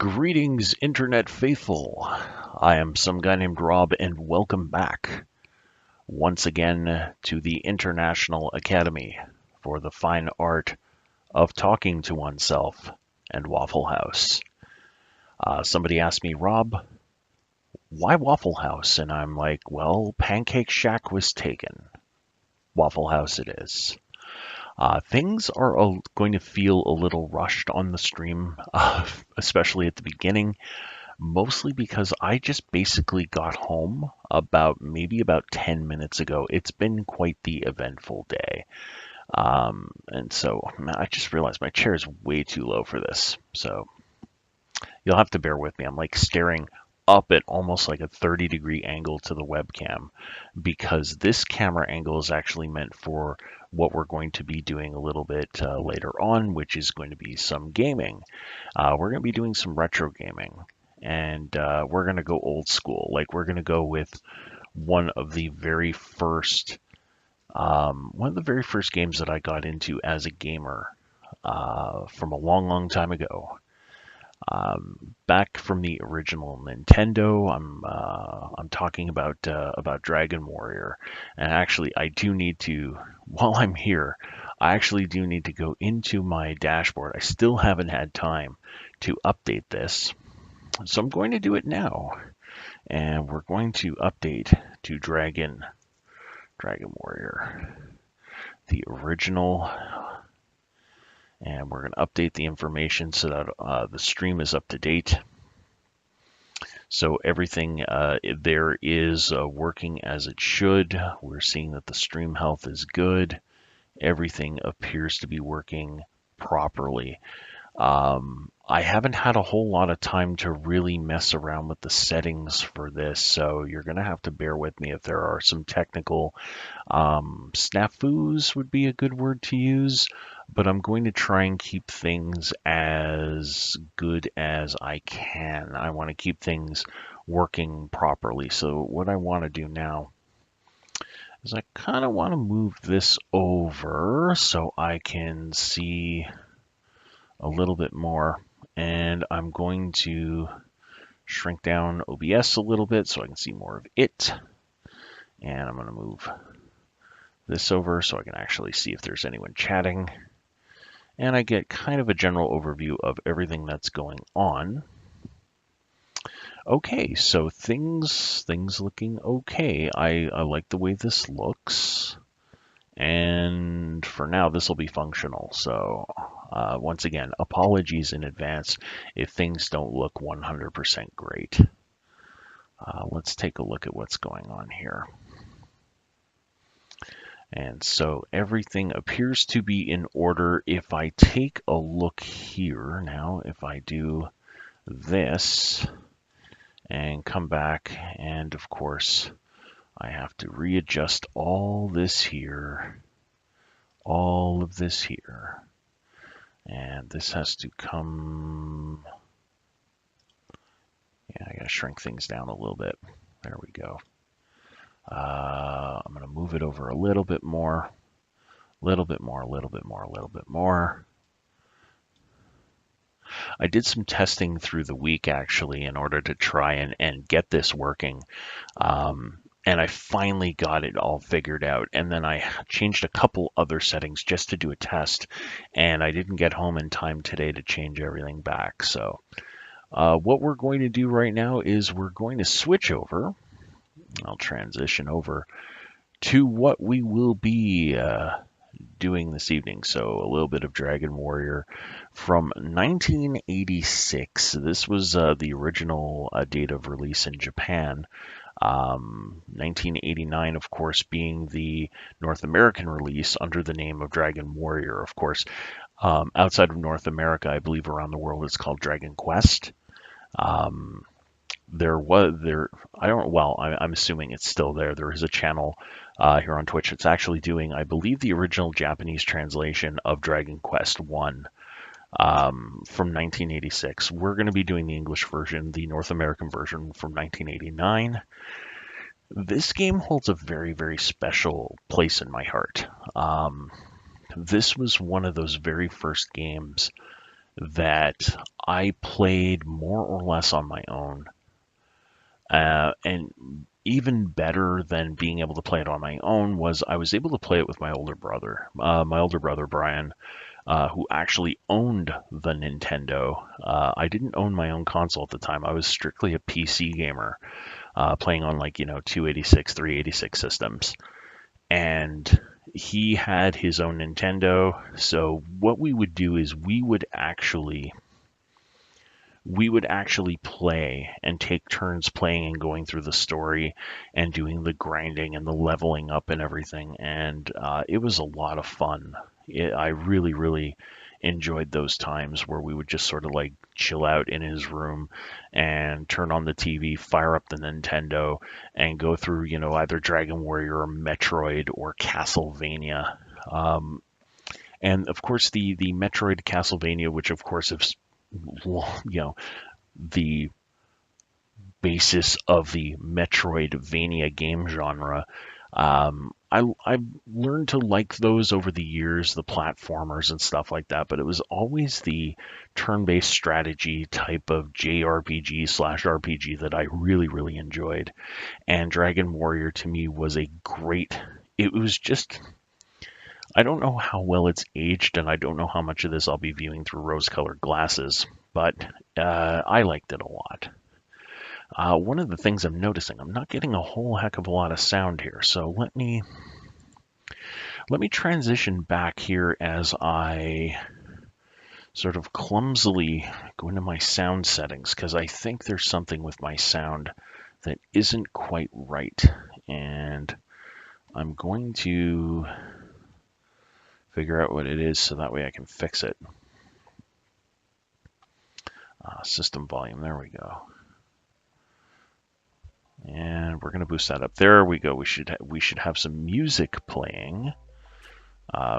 Greetings, Internet faithful. I am some guy named Rob, and welcome back once again to the International Academy for the Fine Art of Talking to Oneself and Waffle House. Somebody asked me, Rob, why Waffle House? And I'm like, well, Pancake Shack was taken. Waffle House it is. Things are going to feel a little rushed on the stream, especially at the beginning. Mostly because I just basically got home about 10 minutes ago. It's been quite the eventful day. And so I just realized my chair is way too low for this. So you'll have to bear with me. I'm like staring up at almost like a 30-degree angle to the webcam because this camera angle is actually meant for what we're going to be doing a little bit later on, which is going to be some gaming. We're going to be doing some retro gaming. And we're going to go old school. Like we're going to go with one of the very first games that I got into as a gamer from a long, long time ago. Back from the original Nintendo, I'm talking about Dragon Warrior. And actually, I do need to, while I'm here, I actually do need to go into my dashboard. I still haven't had time to update this. So I'm going to do it now, and we're going to update to Dragon Warrior, the original, and we're going to update the information so that the stream is up to date. So everything there is working as it should. We're seeing that the stream health is good. Everything appears to be working properly. I haven't had a whole lot of time to really mess around with the settings for this, so you're going to have to bear with me if there are some technical snafus would be a good word to use, but I'm going to try and keep things as good as I can. I want to keep things working properly. So what I want to do now is I kind of want to move this over so I can see a little bit more, and I'm going to shrink down OBS a little bit so I can see more of it, and I'm going to move this over so I can actually see if there's anyone chatting, and I get kind of a general overview of everything that's going on. Okay, so things looking okay. I like the way this looks. And for now, this will be functional. So once again, apologies in advance if things don't look 100% great. Let's take a look at what's going on here. And so everything appears to be in order. If I take a look here now, if I do this and come back, and of course, I have to readjust all this here, all of this here, and this has to come, yeah, I gotta shrink things down a little bit. There we go. I'm gonna move it over a little bit more, a little bit more, a little bit more, a little bit more. I did some testing through the week actually in order to try and get this working. And I finally got it all figured out. And then I changed a couple other settings just to do a test. And I didn't get home in time today to change everything back. So what we're going to do right now is we're going to switch over. I'll transition over to what we will be doing this evening. So a little bit of Dragon Warrior from 1986. This was the original date of release in Japan. 1989, of course, being the North American release under the name of Dragon Warrior, of course. Outside of North America, I believe around the world it's called Dragon Quest. I'm assuming it's still there. There is a channel here on Twitch that's actually doing, I believe, the original Japanese translation of Dragon Quest 1 from 1986. We're going to be doing the English version, the North American version from 1989. This game holds a very, very special place in my heart. This was one of those very first games that I played more or less on my own. And even better than being able to play it on my own was I was able to play it with my older brother. My older brother, Brian, who actually owned the Nintendo. I didn't own my own console at the time. I was strictly a PC gamer, playing on, like, 286, 386 systems. And he had his own Nintendo. So what we would do is we would actually play and take turns playing and going through the story and doing the grinding and the leveling up and everything. And it was a lot of fun. I really, really enjoyed those times where we would just sort of like chill out in his room and turn on the TV, fire up the Nintendo, and go through, either Dragon Warrior or Metroid or Castlevania. And of course, the Metroid Castlevania, which of course is, the basis of the Metroidvania game genre. I've learned to like those over the years, the platformers and stuff like that, but it was always the turn-based strategy type of JRPG slash RPG that I really, really enjoyed. And Dragon Warrior to me was it was just, I don't know how well it's aged, and I don't know how much of this I'll be viewing through rose-colored glasses, but I liked it a lot. One of the things I'm noticing, I'm not getting a whole heck of a lot of sound here, so let me transition back here as I sort of clumsily go into my sound settings, because I think there's something with my sound that isn't quite right, and I'm going to figure out what it is so that way I can fix it. System volume, there we go. And we're going to boost that up. There we go. We should have some music playing,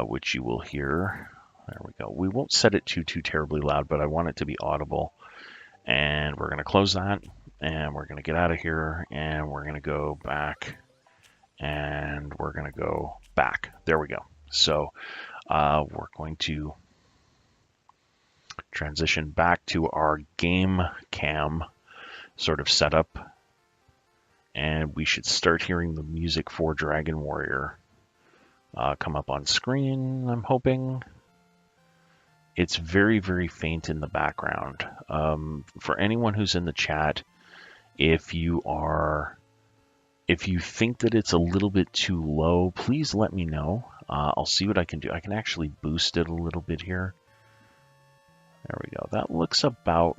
which you will hear. There we go. We won't set it too terribly loud, but I want it to be audible. And we're going to close that, and we're going to get out of here, and we're going to go back, and we're going to go back. There we go. So we're going to transition back to our game cam sort of setup. And we should start hearing the music for Dragon Warrior come up on screen, I'm hoping. It's very, very faint in the background. For anyone who's in the chat, if you think that it's a little bit too low, please let me know. I'll see what I can do. I can actually boost it a little bit here. There we go. That looks about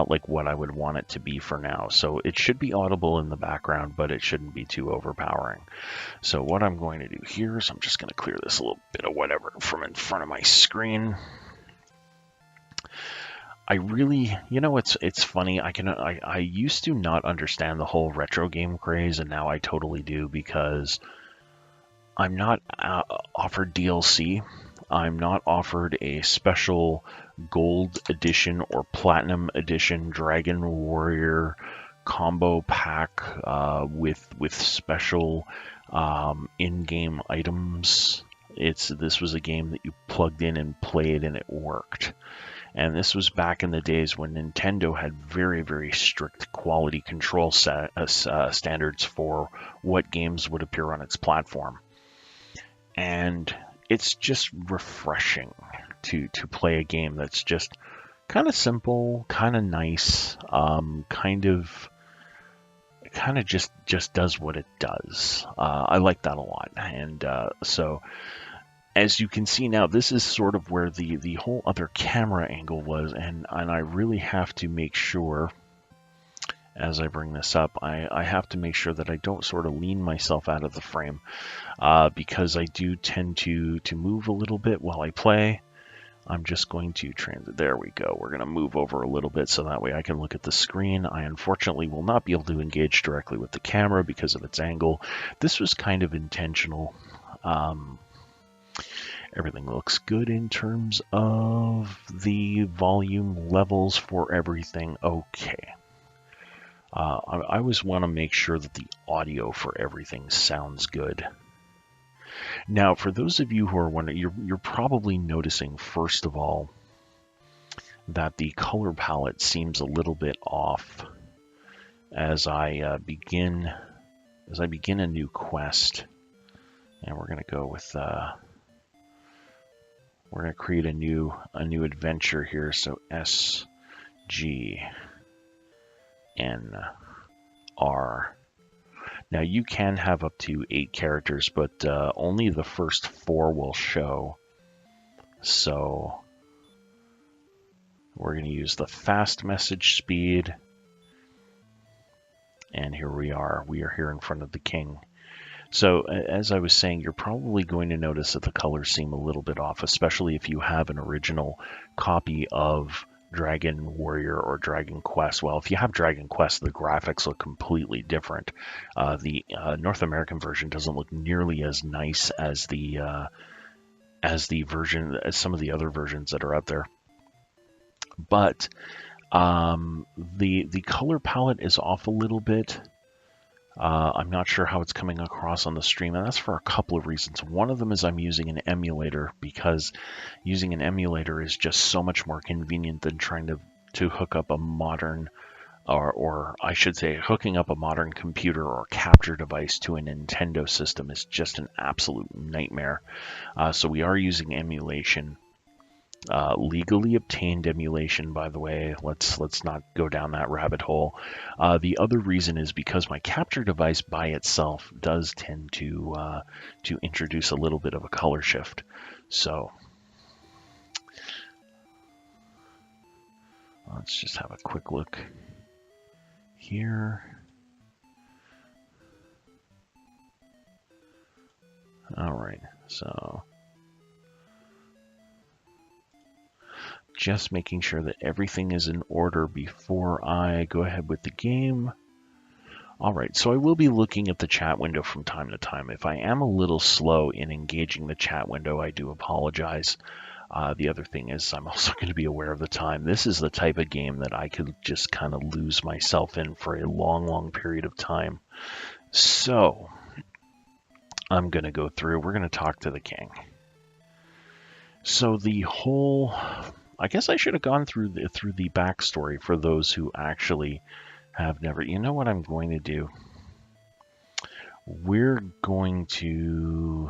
like what I would want it to be for now. So it should be audible in the background, but it shouldn't be too overpowering. So what I'm going to do here is I'm just going to clear this a little bit of whatever from in front of my screen. I really, it's funny. I used to not understand the whole retro game craze, and now I totally do, because I'm not offered DLC. I'm not offered a special gold edition or platinum edition Dragon Warrior combo pack with special in-game items. This was a game that you plugged in and played, and it worked. And this was back in the days when Nintendo had very, very strict quality control standards for what games would appear on its platform. And it's just refreshing to play a game that's just kind of simple, kind of nice, kind of just does what it does. I like that a lot. And so as you can see now, this is sort of where the whole other camera angle was, and I really have to make sure, as I bring this up, I have to make sure that I don't sort of lean myself out of the frame, because I do tend to move a little bit while I play. I'm just going to there we go. We're going to move over a little bit so that way I can look at the screen. I unfortunately will not be able to engage directly with the camera because of its angle. This was kind of intentional. Everything looks good in terms of the volume levels for everything. Okay. I always want to make sure that the audio for everything sounds good. Now, for those of you who are wondering, you're probably noticing, first of all, that the color palette seems a little bit off as I begin a new quest, and we're going to go with we're going to create a new adventure here. So SGNR. Now you can have up to 8 characters, but only the first 4 will show. So we're going to use the fast message speed. And here we are. We are here in front of the king. So as I was saying, you're probably going to notice that the colors seem a little bit off, especially if you have an original copy of Dragon Warrior or Dragon Quest. Well, if you have Dragon Quest, the graphics look completely different. The North American version doesn't look nearly as nice as the version, as some of the other versions that are out there. But the color palette is off a little bit. I'm not sure how it's coming across on the stream, and that's for a couple of reasons. One of them is I'm using an emulator, because using an emulator is just so much more convenient than trying to hook up a modern, or I should say hooking up a modern computer or capture device to a Nintendo system is just an absolute nightmare. So we are using emulation. Legally obtained emulation, by the way. Let's not go down that rabbit hole. The other reason is because my capture device by itself does tend to introduce a little bit of a color shift. So let's just have a quick look here. All right, so just making sure that everything is in order before I go ahead with the game. All right, so I will be looking at the chat window from time to time. If I am a little slow in engaging the chat window, I do apologize. The other thing is I'm also going to be aware of the time. This is the type of game that I could just kind of lose myself in for a long period of time. So I'm going to go through. We're going to talk to the king. So the whole... I guess I should have gone through the backstory for those who actually have never. You know what I'm going to do? We're going to...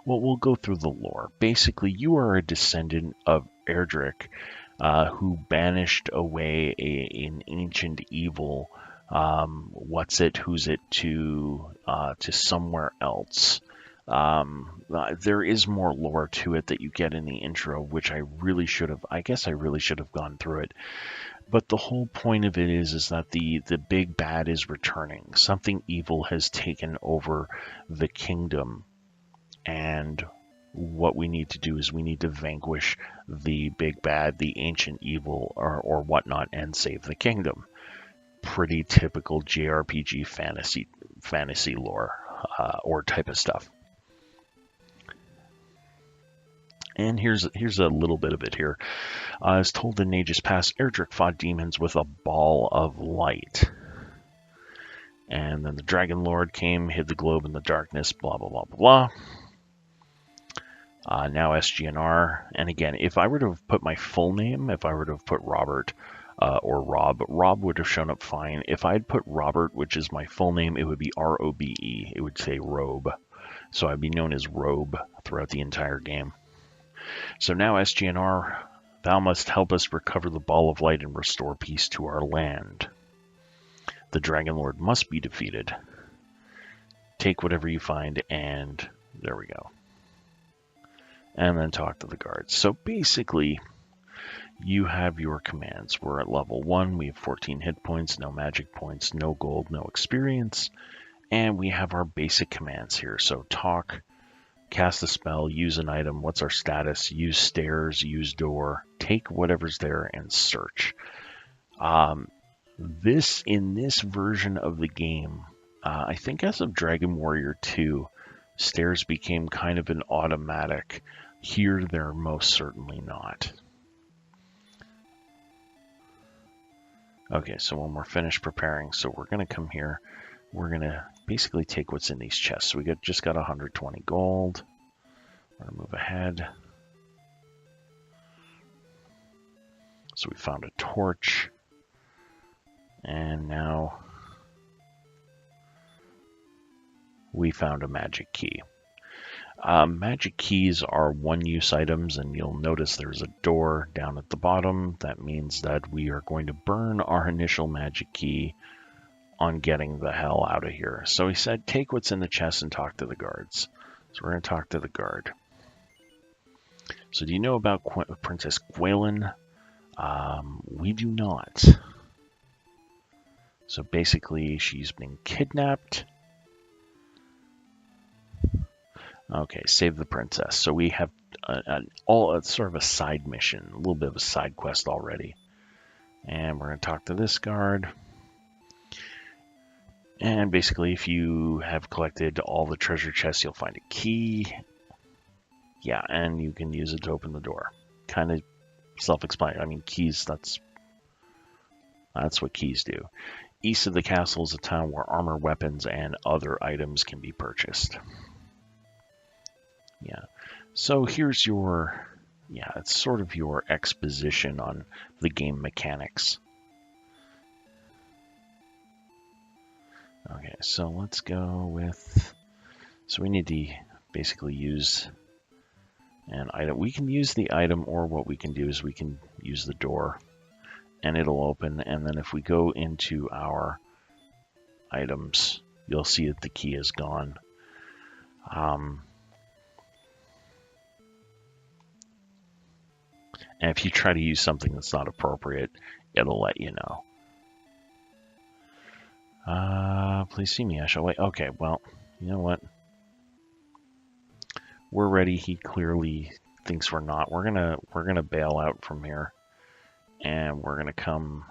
Well, we'll go through the lore. Basically, you are a descendant of Erdrick, who banished away an ancient evil. Who's it to somewhere else. There is more lore to it that you get in the intro, which I guess I really should have gone through it. But the whole point of it is that the big bad is returning. Something evil has taken over the kingdom, and what we need to do is we need to vanquish the big bad, the ancient evil, or whatnot, and save the kingdom. Pretty typical JRPG fantasy lore or type of stuff. And here's a little bit of it here. As told in ages past, Erdrick fought demons with a ball of light. And then the Dragon Lord came, hid the globe in the darkness, blah, blah, blah, blah, blah. Now SGNR. And again, if I were to have put my full name, if I were to have put Robert or Rob would have shown up fine. If I'd put Robert, which is my full name, it would be ROBE. It would say Robe. So I'd be known as Robe throughout the entire game. So now, SGNR, thou must help us recover the ball of light and restore peace to our land. The Dragon Lord must be defeated. Take whatever you find, and there we go. And then talk to the guards. So basically, you have your commands. We're at level 1. We have 14 hit points, no magic points, no gold, no experience. And we have our basic commands here. So talk, cast a spell, use an item, what's our status, use stairs, use door, take whatever's there, and search. In this version of the game, I think as of Dragon Warrior 2, stairs became kind of an automatic. Here, they're most certainly not. Okay, so when we're finished preparing, so we're going to come here. We're going to basically take what's in these chests. So we just got 120 gold. We're going to move ahead. So we found a torch. And now we found a magic key. Magic keys are one-use items, and you'll notice there's a door down at the bottom. That means that we are going to burn our initial magic key on getting the hell out of here. So he said, take what's in the chest and talk to the guards. So we're going to talk to the guard. So do you know about Princess Gwaelin? We do not. So basically, she's been kidnapped. Okay, save the princess. So we have sort of a side mission, a little bit of a side quest already. And we're going to talk to this guard. And basically, if you have collected all the treasure chests, you'll find a key. Yeah, and you can use it to open the door. Kind of self-explanatory. I mean, keys, that's what keys do. East of the castle is a town where armor, weapons, and other items can be purchased. Yeah, so here's your, it's sort of your exposition on the game mechanics. Okay, so let's go with, so we need to basically use an item. We can use the item, or what we can do is we can use the door and it'll open. And then if we go into our items, you'll see that the key is gone. And if you try to use something that's not appropriate, it'll let you know. Please see me. I shall wait. Okay, well, you know what? We're ready. He clearly thinks we're not. We're gonna bail out from here, and we're gonna come.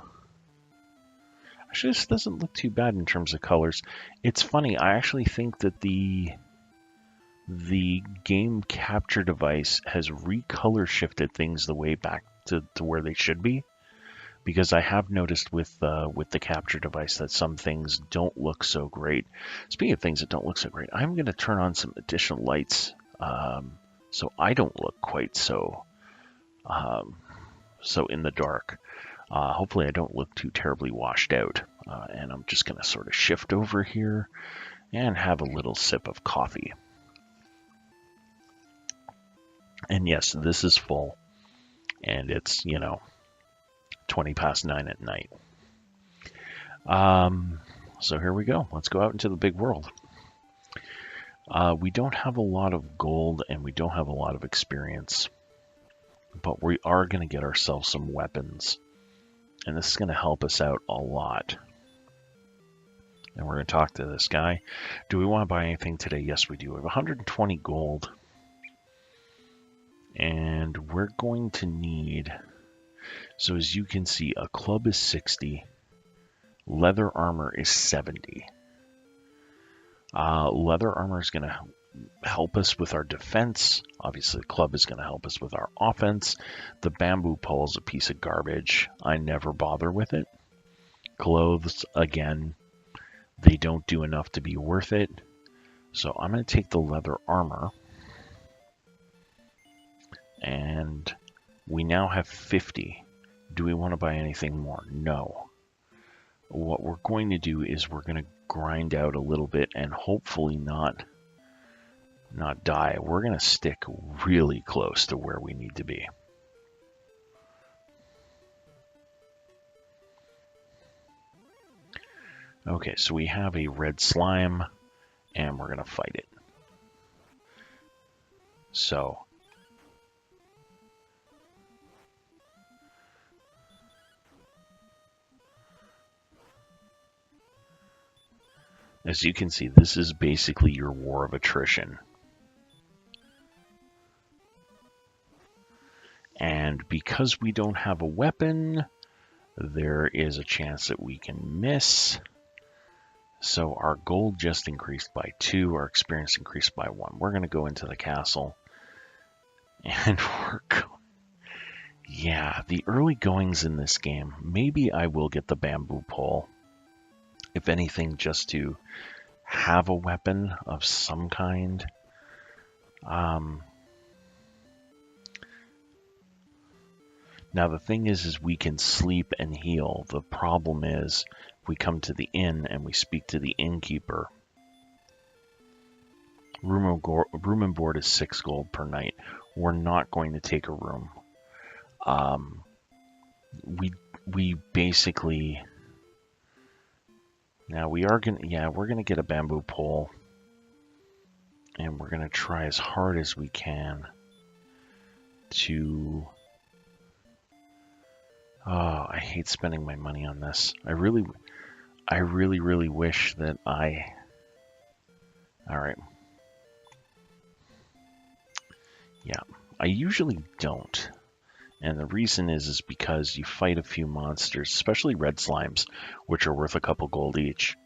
Actually, this doesn't look too bad in terms of colors. It's funny. I actually think that the game capture device has recolor shifted things the way back to where they should be, because I have noticed with the capture device that some things don't look so great. Speaking of things that don't look so great, I'm going to turn on some additional lights so I don't look quite so in the dark. Hopefully I don't look too terribly washed out, and I'm just going to sort of shift over here and have a little sip of coffee. And yes, this is full, and it's, 20 past 9 at night. So here we go. Let's go out into the big world. We don't have a lot of gold, and we don't have a lot of experience, but we are going to get ourselves some weapons, and this is going to help us out a lot. And we're going to talk to this guy. Do we want to buy anything today? Yes, we do. We have 120 gold. And we're going to need, so as you can see, a club is 60, leather armor is 70. Leather armor is going to help us with our defense. Obviously, the club is going to help us with our offense. The bamboo pole is a piece of garbage. I never bother with it. Clothes, again, they don't do enough to be worth it. So I'm going to take the leather armor. And we now have 50. Do we want to buy anything more? No. What we're going to do is we're going to grind out a little bit and hopefully not die. We're going to stick really close to where we need to be. Okay, so we have a red slime, and we're going to fight it. So as you can see, this is basically your war of attrition. And because we don't have a weapon, there is a chance that we can miss. So our gold just increased by 2, our experience increased by 1. We're going to go into the castle. And yeah, the early goings in this game, maybe I will get the bamboo pole. If anything, just to have a weapon of some kind. Now the thing is we can sleep and heal. The problem is if we come to the inn and we speak to the innkeeper. Room and board is 6 gold per night. We're not going to take a room. We basically, now we are gonna, yeah, we're gonna get a bamboo pole, and we're gonna try as hard as we can to. Oh, I hate spending my money on this. I really wish that I. All right. Yeah, I usually don't. And the reason is because you fight a few monsters, especially red slimes, which are worth a couple gold each.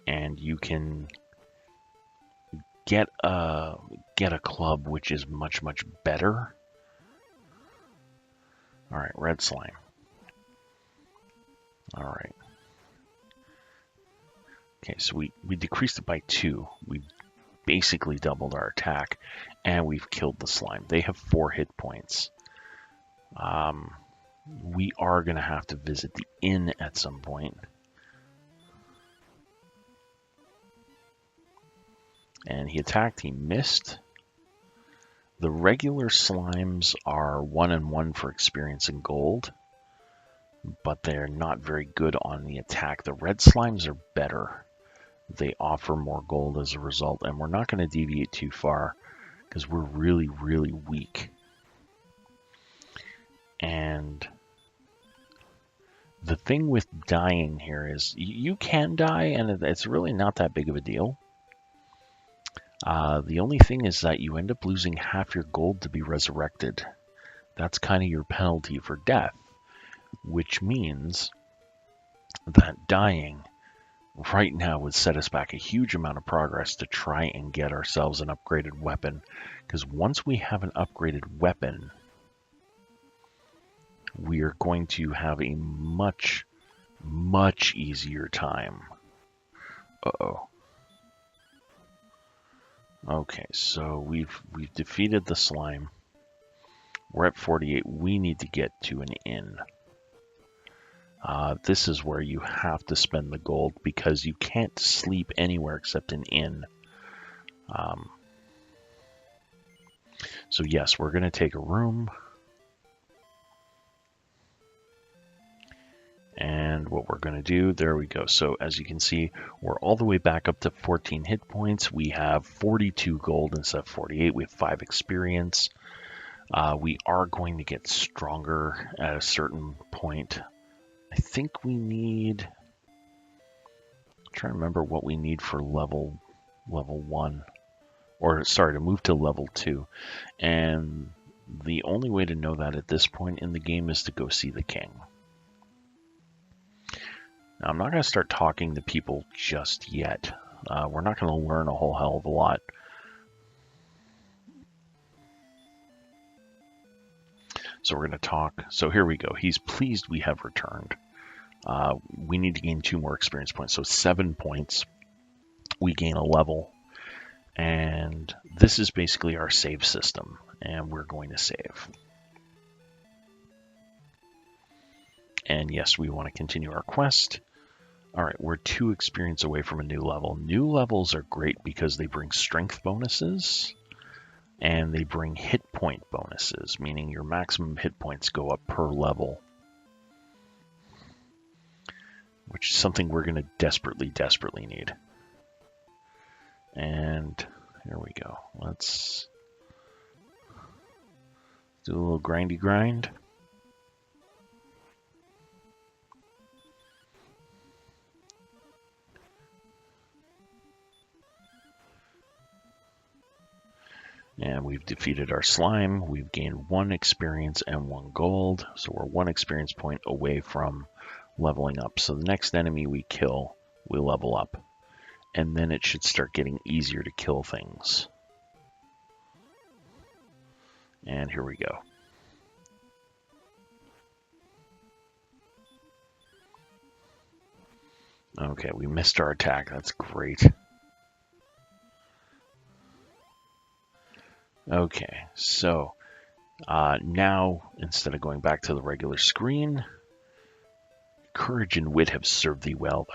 And you can get a club which is much better. All right, red slime. All right. Okay, so we decreased it by 2. We basically doubled our attack, and we've killed the slime. They have 4 hit points. We are going to have to visit the inn at some point. And he attacked, he missed. The regular slimes are 1 and 1 for experience and gold, but they're not very good on the attack. The red slimes are better. They offer more gold as a result, and we're not going to deviate too far because we're really weak. And the thing with dying here is you can die, and it's really not that big of a deal. The only thing is that you end up losing half your gold to be resurrected. That's kind of your penalty for death, which means that dying right now would set us back a huge amount of progress to try and get ourselves an upgraded weapon. Because once we have an upgraded weapon, we are going to have a much easier time. Uh-oh. Okay, so we've defeated the slime. We're at 48. We need to get to an inn. This is where you have to spend the gold because you can't sleep anywhere except an inn. So yes, we're going to take a room. And what we're going to do, there we go. So as you can see, we're all the way back up to 14 hit points. We have 42 gold instead of 48. We have 5 experience. We are going to get stronger at a certain point. I think we need, I'm trying to remember what we need for level 1. Or sorry, to move to level 2. And the only way to know that at this point in the game is to go see the king. Now, I'm not going to start talking to people just yet. We're not going to learn a whole hell of a lot. So we're going to talk. So here we go. He's pleased we have returned. We need to gain 2 more experience points. So 7 points. We gain a level. And this is basically our save system. And we're going to save. And yes, we want to continue our quest. All right, we're 2 experience away from a new level. New levels are great because they bring strength bonuses and they bring hit point bonuses, meaning your maximum hit points go up per level, which is something we're going to desperately need. And here we go. Let's do a little grindy grind. And we've defeated our slime. We've gained 1 experience and 1 gold. So we're 1 experience point away from leveling up. So the next enemy we kill, we level up. And then it should start getting easier to kill things. And here we go. Okay, we missed our attack. That's great. Okay, so Now, instead of going back to the regular screen, courage and wit have served thee well.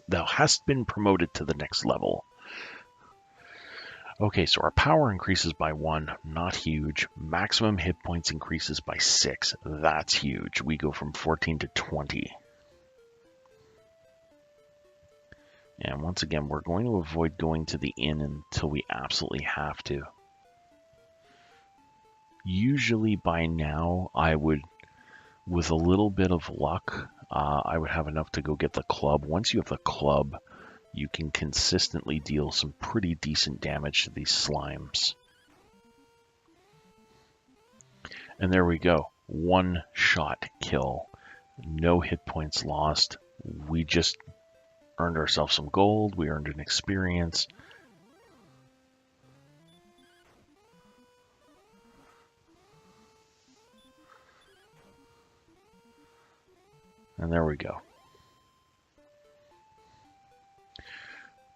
Thou hast been promoted to the next level. Okay, so our power increases by 1, not huge. Maximum hit points increases by 6, that's huge. We go from 14 to 20. And once again, we're going to avoid going to the inn until we absolutely have to. Usually by now, I would, with a little bit of luck, I would have enough to go get the club. Once you have the club, you can consistently deal some pretty decent damage to these slimes. And there we go. One shot kill. No hit points lost. We just earned ourselves some gold. We earned an experience. And there we go.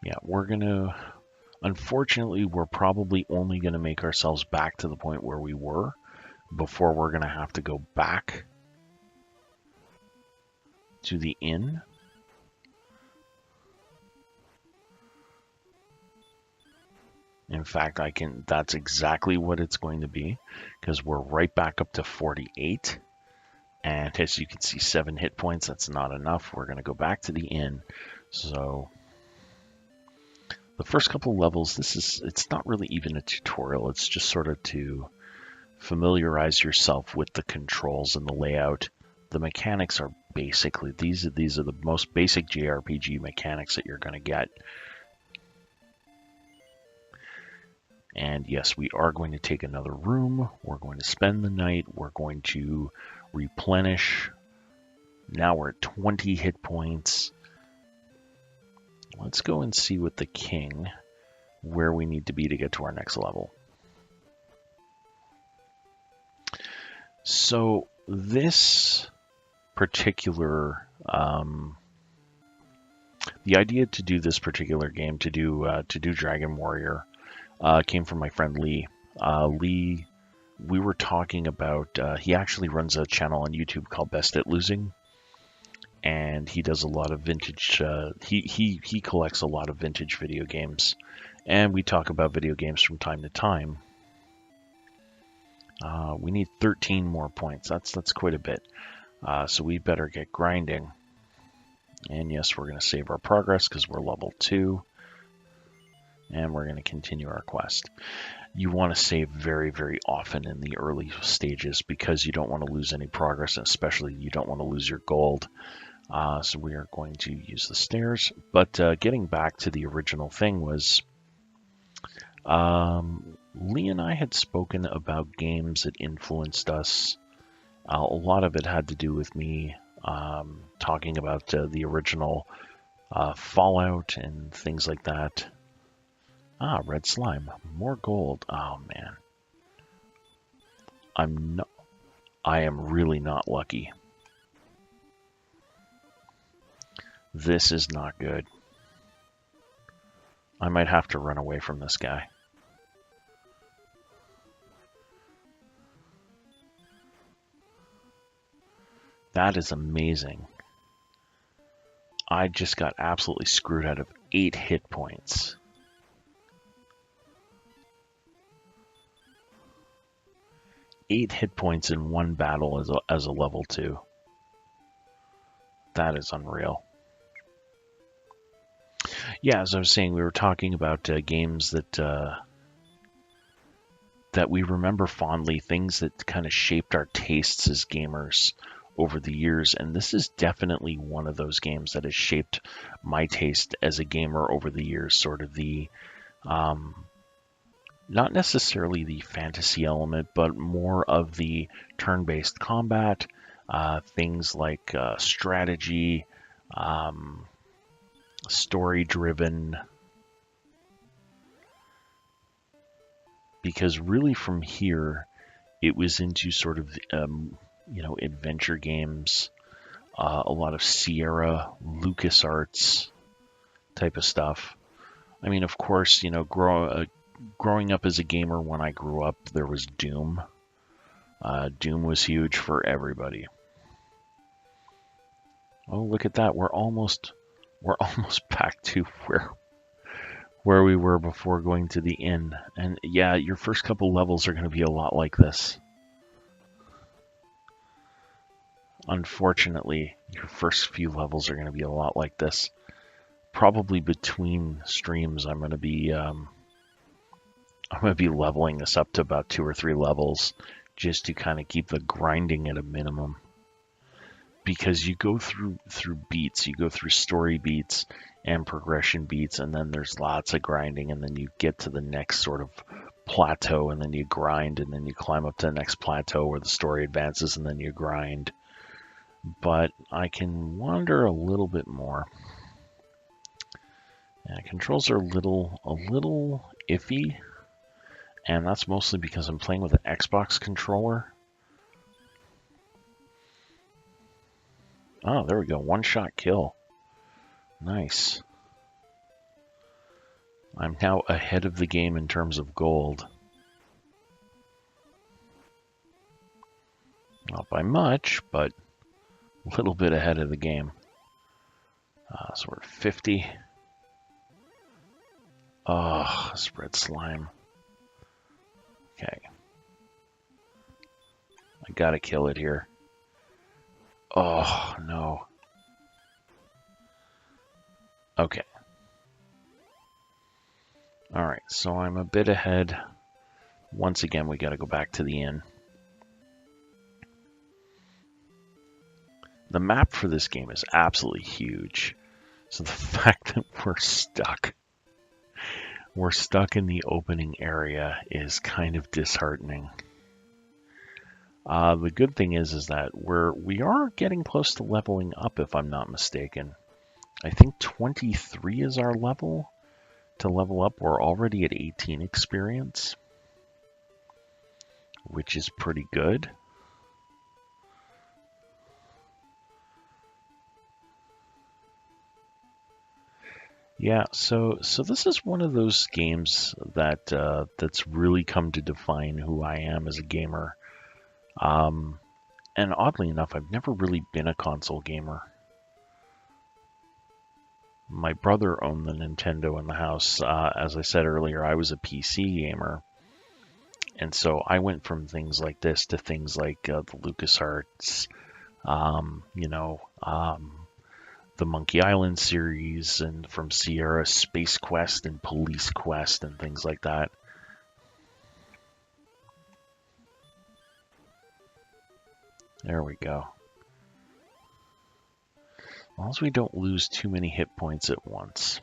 Yeah, we're going to... Unfortunately, we're probably only going to make ourselves back to the point where we were before we're going to have to go back to the inn. In fact, that's exactly what it's going to be, because we're right back up to 48. And as you can see, 7 hit points, that's not enough. We're going to go back to the inn. So the first couple levels, it's not really even a tutorial. It's just sort of to familiarize yourself with the controls and the layout. The mechanics are basically, these are the most basic JRPG mechanics that you're going to get. And yes, we are going to take another room. We're going to spend the night. We're going to replenish. Now we're at 20 hit points. Let's go and see with the king where we need to be to get to our next level. So this particular, the idea to do this particular game, to do Dragon Warrior, came from my friend Lee. Lee, we were talking about, he actually runs a channel on YouTube called Best at Losing, and he does a lot of vintage, he collects a lot of vintage video games, and we talk about video games from time to time. We need 13 more points. That's quite a bit. So we better get grinding. And yes, we're going to save our progress because we're level 2. And we're going to continue our quest. You want to save very, very often in the early stages because you don't want to lose any progress, and especially you don't want to lose your gold. So we are going to use the stairs. But getting back to the original thing was, Lee and I had spoken about games that influenced us. A lot of it had to do with me talking about the original Fallout and things like that. Ah, red slime. More gold. Oh, man. I am really not lucky. This is not good. I might have to run away from this guy. That is amazing. I just got absolutely screwed out of 8 hit points. 8 hit points in one battle as a level 2. That is unreal. Yeah, as I was saying, we were talking about games that we remember fondly, things that kind of shaped our tastes as gamers over the years, and this is definitely one of those games that has shaped my taste as a gamer over the years. Sort of the not necessarily the fantasy element, but more of the turn-based combat, things like strategy, story-driven. Because really from here, it was into sort of, adventure games, a lot of Sierra, LucasArts type of stuff. I mean, of course, growing up as a gamer, when I grew up, there was Doom. Doom was huge for everybody. Oh, look at that. We're almost back to where we were before going to the inn. And yeah, your first couple levels are going to be a lot like this. Unfortunately, your first few levels are going to be a lot like this. Probably between streams, I'm going to be leveling this up to about 2 or 3 levels, just to kind of keep the grinding at a minimum. Because you go through beats, you go through story beats and progression beats, and then there's lots of grinding, and then you get to the next sort of plateau, and then you grind, and then you climb up to the next plateau where the story advances, and then you grind. But I can wander a little bit more. Yeah, controls are a little iffy, and that's mostly because I'm playing with an Xbox controller. Oh, there we go. One-shot kill. Nice. I'm now ahead of the game in terms of gold. Not by much, but a little bit ahead of the game. So we're 50. Oh, spread slime. Okay. I gotta kill it here. Oh, no. Okay. Alright, so I'm a bit ahead. Once again, we gotta go back to the inn. The map for this game is absolutely huge. So the fact that we're stuck in the opening area is kind of disheartening. The good thing is that we are getting close to leveling up, if I'm not mistaken. I think 23 is our level to level up. We're already at 18 experience, which is pretty good. Yeah, so this is one of those games that that's really come to define who I am as a gamer. And oddly enough, I've never really been a console gamer. My brother owned the Nintendo in the house. As I said earlier, I was a PC gamer. And so I went from things like this to things like the LucasArts, the Monkey Island series, and from Sierra, Space Quest and Police Quest and things like that. There we go. As long as we don't lose too many hit points at once.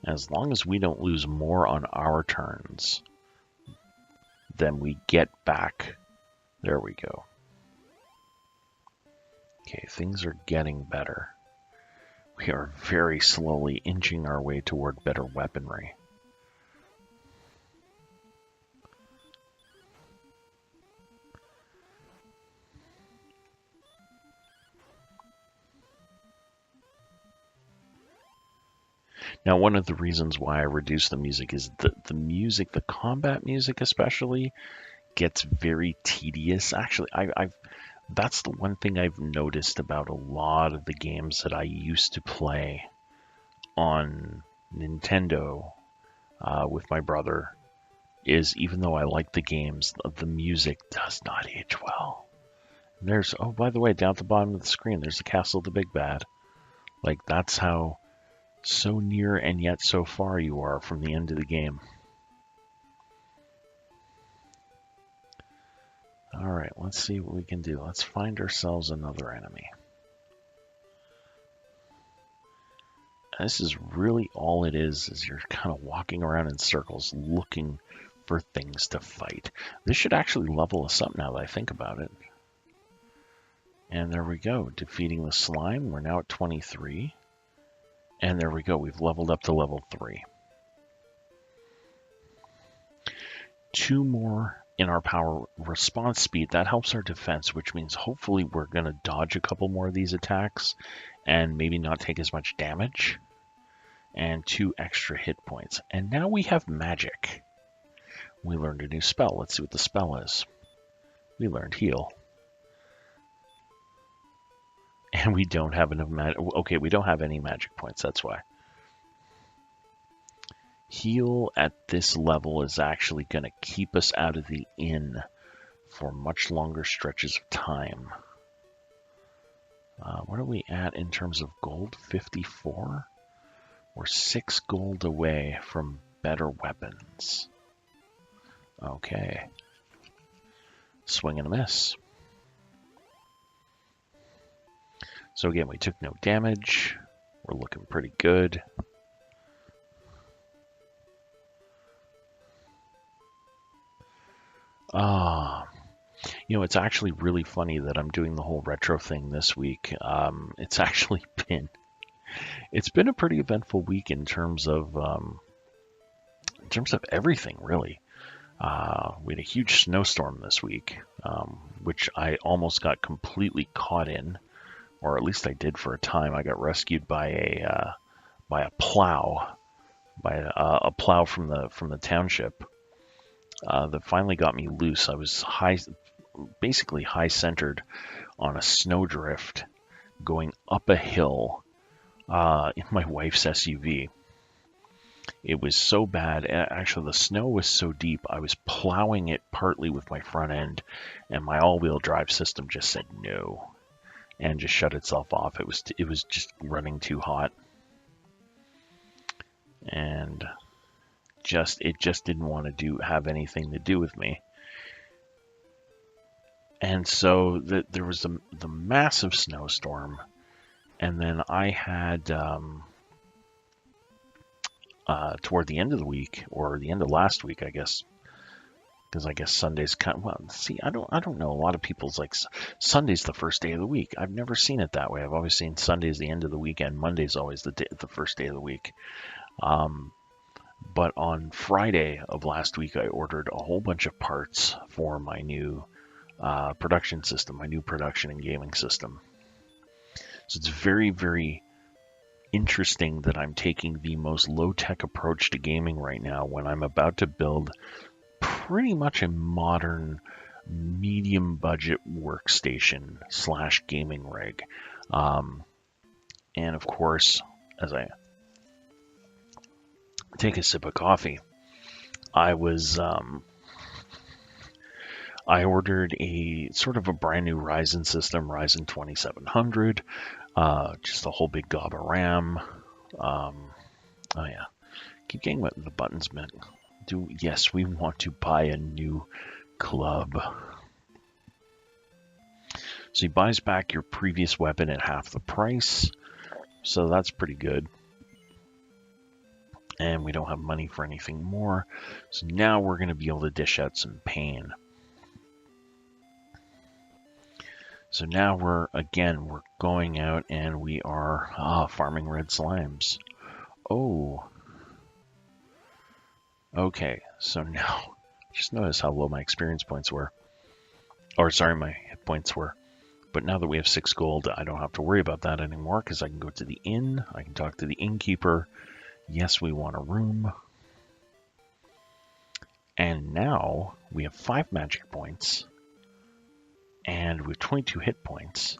As long as we don't lose more on our turns than we get back. There we go. Okay, things are getting better. We are very slowly inching our way toward better weaponry. Now, one of the reasons why I reduced the music is the music, the combat music especially, gets very tedious. Actually, that's the one thing I've noticed about a lot of the games that I used to play on Nintendo with my brother, is even though I like the games, the music does not age well. There's, oh, by the way, down at the bottom of the screen, there's the Castle of the Big Bad. Like, that's how so near and yet so far you are from the end of the game. Alright, let's see what we can do. Let's find ourselves another enemy. This is really all it is you're kind of walking around in circles looking for things to fight. This should actually level us up now that I think about it. And there we go, defeating the slime. We're now at 23. And there we go. We've leveled up to level 3. 2 more in our power response speed. That helps our defense, which means hopefully we're going to dodge a couple more of these attacks and maybe not take as much damage. And 2 extra hit points. And now we have magic. We learned a new spell. Let's see what the spell is. We learned heal. And we don't have enough magic. Okay, we don't have any magic points. That's why. Heal at this level is actually going to keep us out of the inn for much longer stretches of time. What are we at in terms of gold? 54? We're 6 gold away from better weapons. Okay. Swing and a miss. So again, we took no damage. We're looking pretty good. It's actually really funny that I'm doing the whole retro thing this week. It's been a pretty eventful week in terms of everything, really. We had a huge snowstorm this week, which I almost got completely caught in, or at least I did for a time. I got rescued by a plow, a plow from the township that finally got me loose. I was basically high centered on a snowdrift going up a hill in my wife's SUV. It was so bad. Actually, the snow was so deep, I was plowing it partly with my front end, and my all-wheel drive system just said no and just shut itself off. It was just running too hot, and it just didn't want to have anything to do with me. And so there was the massive snowstorm, and then I had toward the end of the week, or the end of last week, I guess, because I guess Sunday's I don't know. A lot of people's like Sunday's the first day of the week. I've never seen it that way. I've always seen Sunday's the end of the weekend. Monday's always the first day of the week. But on Friday of last week, I ordered a whole bunch of parts for my new production system, my new production and gaming system. So it's very, very interesting that I'm taking the most low-tech approach to gaming right now when I'm about to build pretty much a modern medium-budget workstation / gaming rig. And of course, as I take a sip of coffee, I ordered a sort of a brand new Ryzen system, Ryzen 2700, just a whole big gob of RAM. Oh yeah, keep getting the buttons meant. Yes, we want to buy a new club. So he buys back your previous weapon at half the price, so that's pretty good. And we don't have money for anything more, so now we're going to be able to dish out some pain. So now we're going out and we are farming red slimes. Oh. Okay, so now, just notice how low my experience points were. Or sorry, my hit points were. But now that we have 6 gold, I don't have to worry about that anymore because I can go to the inn. I can talk to the innkeeper. Yes, we want a room. And now we have 5 magic points. And we have 22 hit points.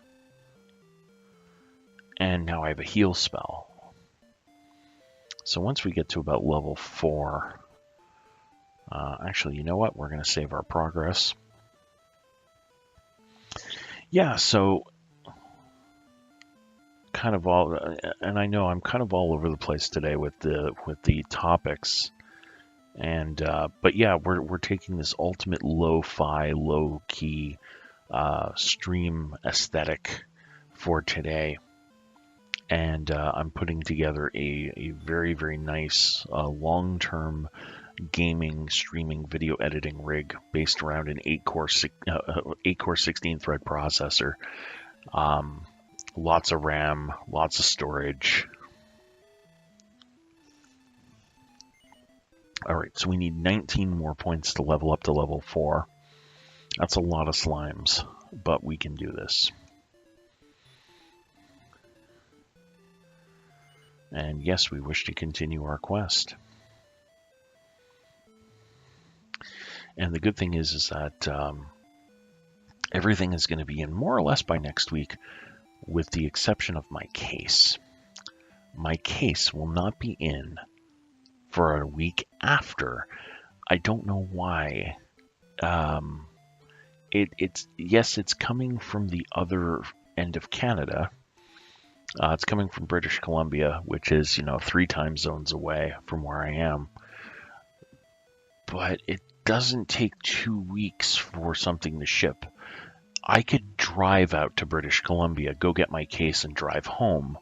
And now I have a heal spell. So once we get to about level 4, actually, you know what? We're going to save our progress. Yeah, so kind of all, and I know I'm kind of all over the place today with the topics. And but yeah, we're taking this ultimate lo-fi, low-key stream aesthetic for today, and I'm putting together a very, very nice long-term gaming streaming video editing rig based around an 8-core 16-thread processor, lots of RAM, lots of storage, All right, so we need 19 more points to level up to level 4. That's a lot of slimes, but we can do this. And yes, we wish to continue our quest. And the good thing is that everything is going to be in more or less by next week, with the exception of my case. My case will not be in for a week after. I don't know why. It's coming from the other end of Canada. It's coming from British Columbia, which is 3 time zones away from where I am. But it doesn't take 2 weeks for something to ship. I could drive out to British Columbia, go get my case, and drive home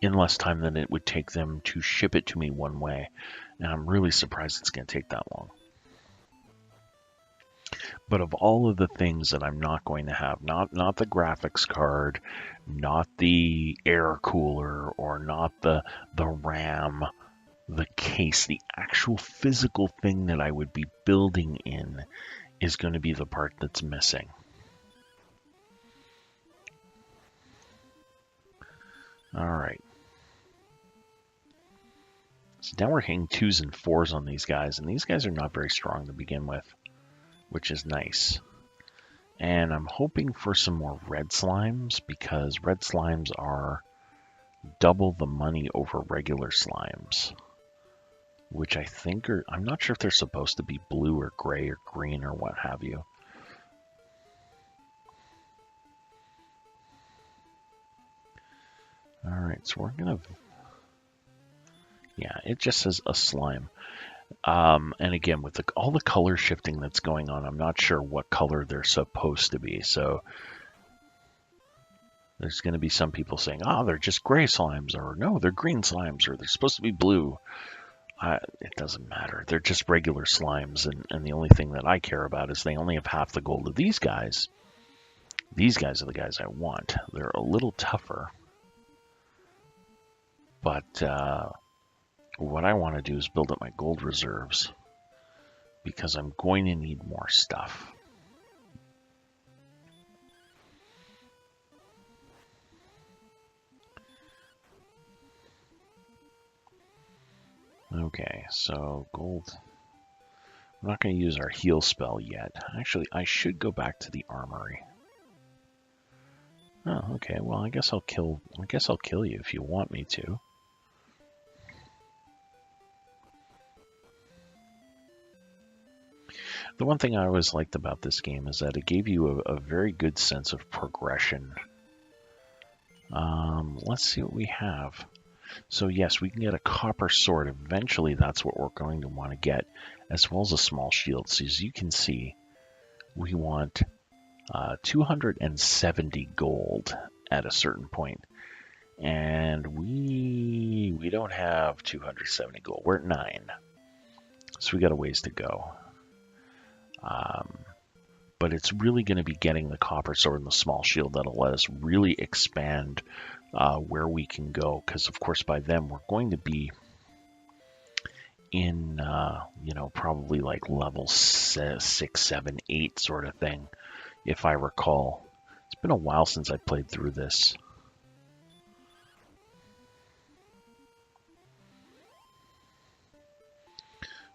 in less time than it would take them to ship it to me one way. And I'm really surprised it's going to take that long. But of all of the things that I'm not going to have, not the graphics card, not the air cooler, or not the RAM, the case, the actual physical thing that I would be building in is going to be the part that's missing. All right. So now we're hitting 2s and 4s on these guys, and these guys are not very strong to begin with, which is nice. And I'm hoping for some more red slimes, because red slimes are double the money over regular slimes, which I think are, I'm not sure if they're supposed to be blue or gray or green or what have you. All right, so we're gonna, yeah, it just says a slime. And again, with all the color shifting that's going on, I'm not sure what color they're supposed to be. So there's going to be some people saying, oh, they're just gray slimes, or no, they're green slimes, or they're supposed to be blue. It doesn't matter. They're just regular slimes, and the only thing that I care about is they only have half the gold of these guys. These guys are the guys I want. They're a little tougher. But what I want to do is build up my gold reserves, because I'm going to need more stuff. Okay, so gold. I'm not going to use our heal spell yet. Actually, I should go back to the armory. Oh, okay. Well, I guess I'll kill you if you want me to. The one thing I always liked about this game is that it gave you a very good sense of progression. Let's see what we have. So yes, we can get a copper sword. Eventually, that's what we're going to want to get, as well as a small shield. So as you can see, we want 270 gold at a certain point. And we don't have 270 gold. We're at 9. So we got a ways to go. But it's really going to be getting the copper sword and the small shield that'll let us really expand where we can go. Because, of course, by then we're going to be in, probably like level 6, 7, 8 sort of thing, if I recall. It's been a while since I played through this.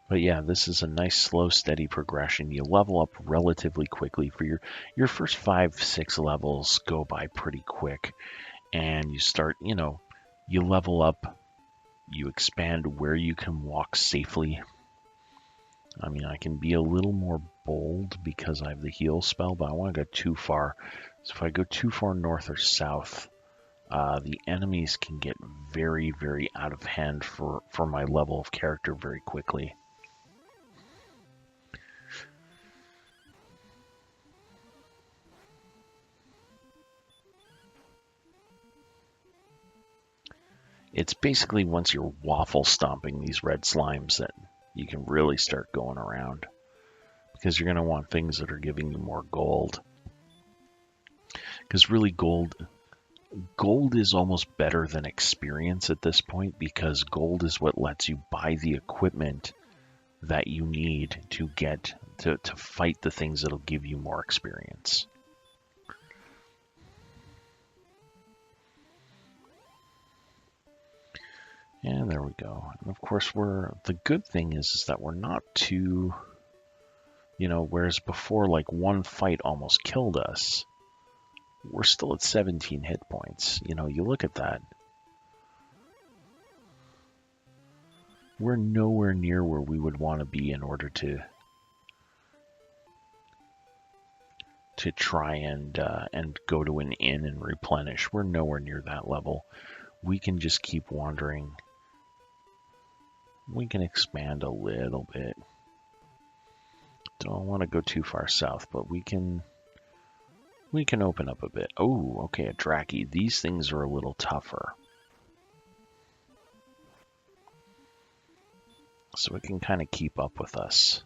But yeah, this is a nice, slow, steady progression. You level up relatively quickly. For your first 5, 6 levels go by pretty quick. And you start, you level up, you expand where you can walk safely. I mean, I can be a little more bold because I have the heal spell, but I want to go too far. So if I go too far north or south, the enemies can get very, very out of hand for my level of character very quickly. It's basically once you're waffle stomping these red slimes that you can really start going around, because you're going to want things that are giving you more gold. Because really gold is almost better than experience at this point, because gold is what lets you buy the equipment that you need to get to fight the things that'll give you more experience. And there we go. And of course, the good thing is that we're not too, whereas before, like, one fight almost killed us, we're still at 17 hit points. You look at that. We're nowhere near where we would want to be in order to try and go to an inn and replenish. We're nowhere near that level. We can just keep wandering. We can expand a little bit. Don't want to go too far south, but we can open up a bit. Oh, okay, a Draki. These things are a little tougher. So it can kind of keep up with us.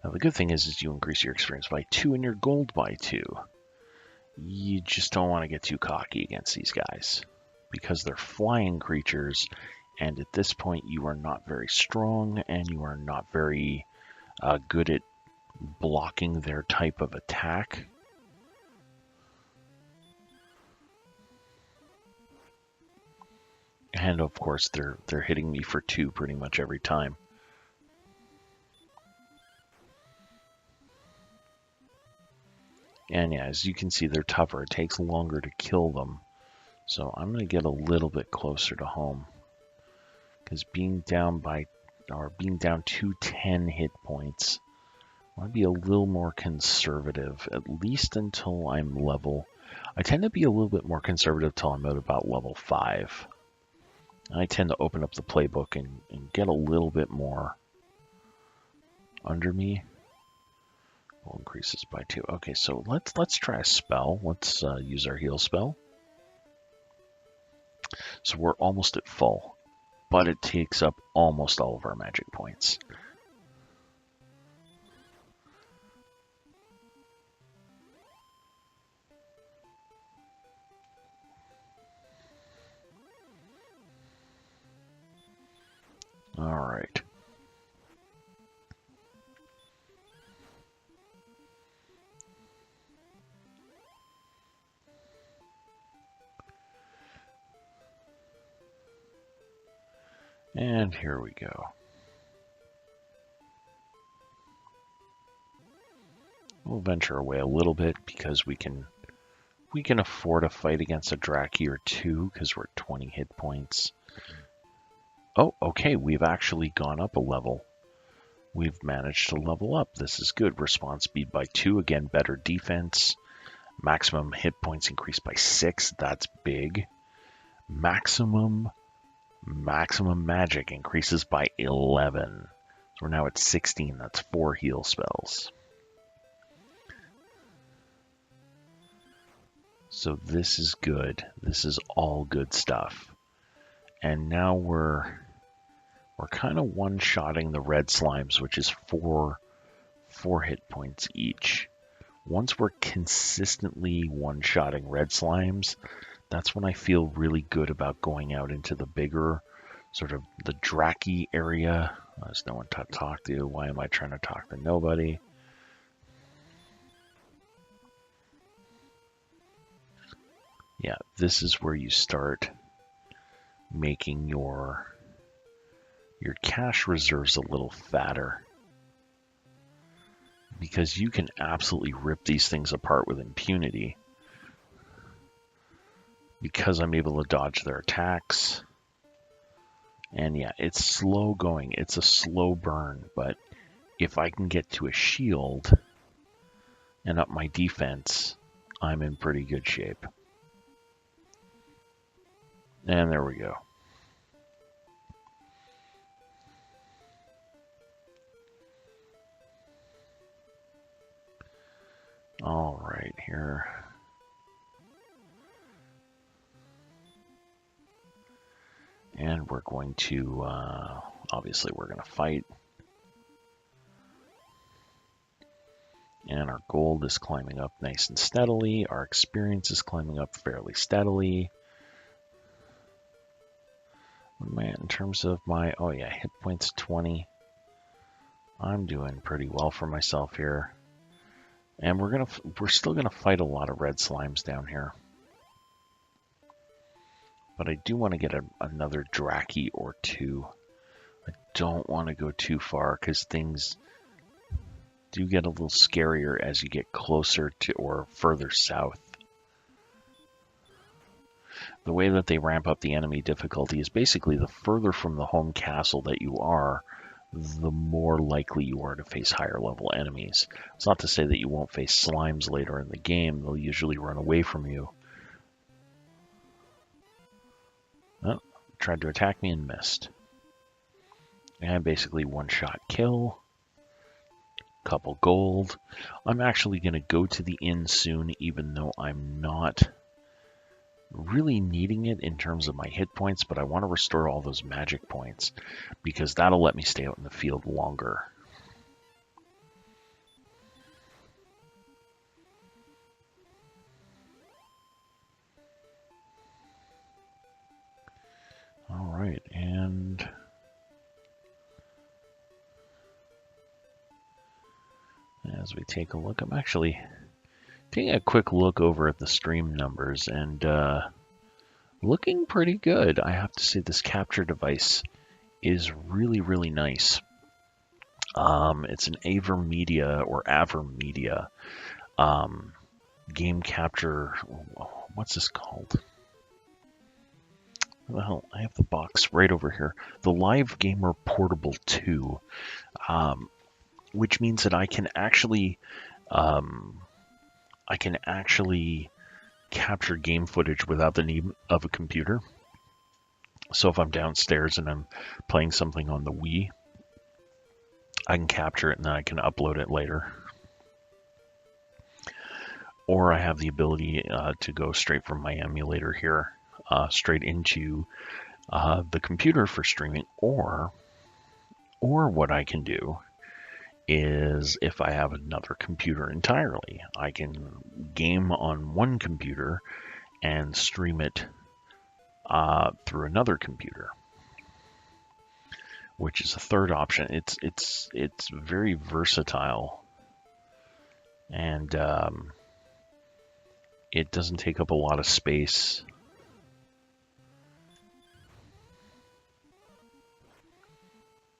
Now, the good thing is you increase your experience by 2 and your gold by 2. You just don't want to get too cocky against these guys, because they're flying creatures, and at this point you are not very strong, and you are not very good at blocking their type of attack. And of course they're hitting me for 2 pretty much every time. And yeah, as you can see, they're tougher. It takes longer to kill them. So I'm going to get a little bit closer to home, because being down to 10 hit points, I want to be a little more conservative, at least until I'm level. I tend to be a little bit more conservative till I'm at about level 5. I tend to open up the playbook and get a little bit more under me. Will increases by 2. Okay, so let's try a spell. Let's use our heal spell. So we're almost at full, but it takes up almost all of our magic points. All right. And here we go. We'll venture away a little bit because we can afford a fight against a Draki or 2 because we're at 20 hit points. Oh, okay, we've actually gone up a level. We've managed to level up. This is good. Response speed by 2. Again, better defense. Maximum hit points increased by 6. That's big. Maximum magic increases by 11. So we're now at 16. That's 4 heal spells. So this is good. This is all good stuff. And now we're kind of one-shotting the red slimes, which is 4 hit points each. Once we're consistently one-shotting red slimes, that's when I feel really good about going out into the bigger, sort of the Draki area. There's no one to talk to. Why am I trying to talk to nobody? Yeah, this is where you start making your cash reserves a little fatter, because you can absolutely rip these things apart with impunity. Because I'm able to dodge their attacks. And yeah, it's slow going. It's a slow burn, but if I can get to a shield and up my defense, I'm in pretty good shape. And there we go. All right, here. And we're going to, obviously we're going to fight. And our gold is climbing up nice and steadily. Our experience is climbing up fairly steadily. What am I at in terms of my, oh yeah, hit points 20. I'm doing pretty well for myself here. And we're still gonna fight a lot of red slimes down here. But I do want to get another Draki or two. I don't want to go too far because things do get a little scarier as you get closer to or further south. The way that they ramp up the enemy difficulty is basically the further from the home castle that you are, the more likely you are to face higher level enemies. It's not to say that you won't face slimes later in the game. They'll usually run away from you. Oh, tried to attack me and missed. And basically one-shot kill. Couple gold. I'm actually going to go to the inn soon, even though I'm not really needing it in terms of my hit points, but I want to restore all those magic points because that'll let me stay out in the field longer. All right, and as we take a look, I'm actually taking a quick look over at the stream numbers and looking pretty good. I have to say this capture device is really, really nice. It's an Avermedia or Avermedia game capture. What's this called? Well, I have the box right over here. The Live Gamer Portable 2, which means that I can actually capture game footage without the need of a computer. So if I'm downstairs and I'm playing something on the Wii, I can capture it and then I can upload it later. Or I have the ability to go straight from my emulator here, straight into the computer for streaming. Or what I can do is if I have another computer entirely, I can game on one computer and stream it through another computer, which is a third option. It's very versatile, and it doesn't take up a lot of space.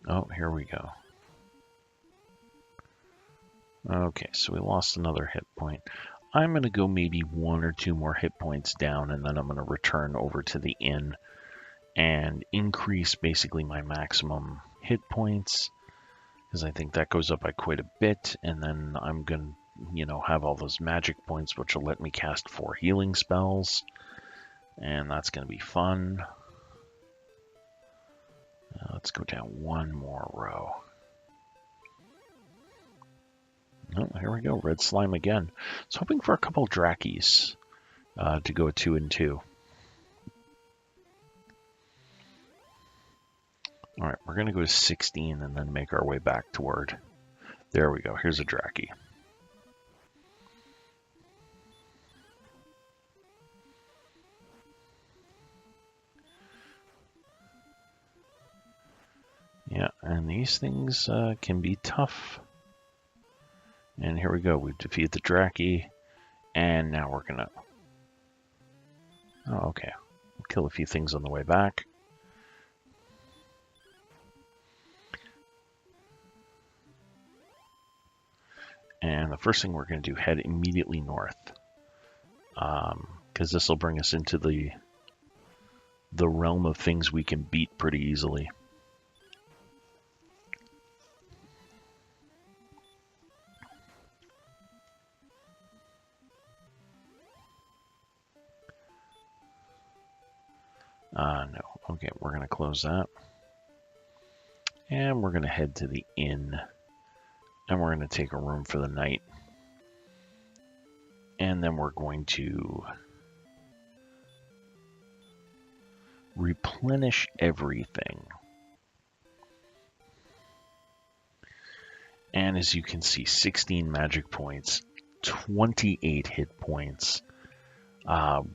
Oh, here we go. Okay, so we lost another hit point. I'm going to go maybe 1 or 2 more hit points down, and then I'm going to return over to the inn and increase basically my maximum hit points, because I think that goes up by quite a bit, and then I'm going to, have all those magic points, which will let me cast 4 healing spells, and that's going to be fun. Let's go down 1 more row. Oh, here we go, red slime again. I was hoping for a couple Drakis to go 2 and 2. All right, we're going to go to 16 and then make our way back toward. There we go. Here's a Draki. Yeah, and these things can be tough. And here we go. We've defeated the Draki, and now we're gonna. Oh, okay. We'll kill a few things on the way back. And the first thing we're going to do, head immediately north, because this will bring us into the realm of things we can beat pretty easily. No. Okay, we're going to close that. And we're going to head to the inn. And we're going to take a room for the night. And then we're going to replenish everything. And as you can see, 16 magic points, 28 hit points.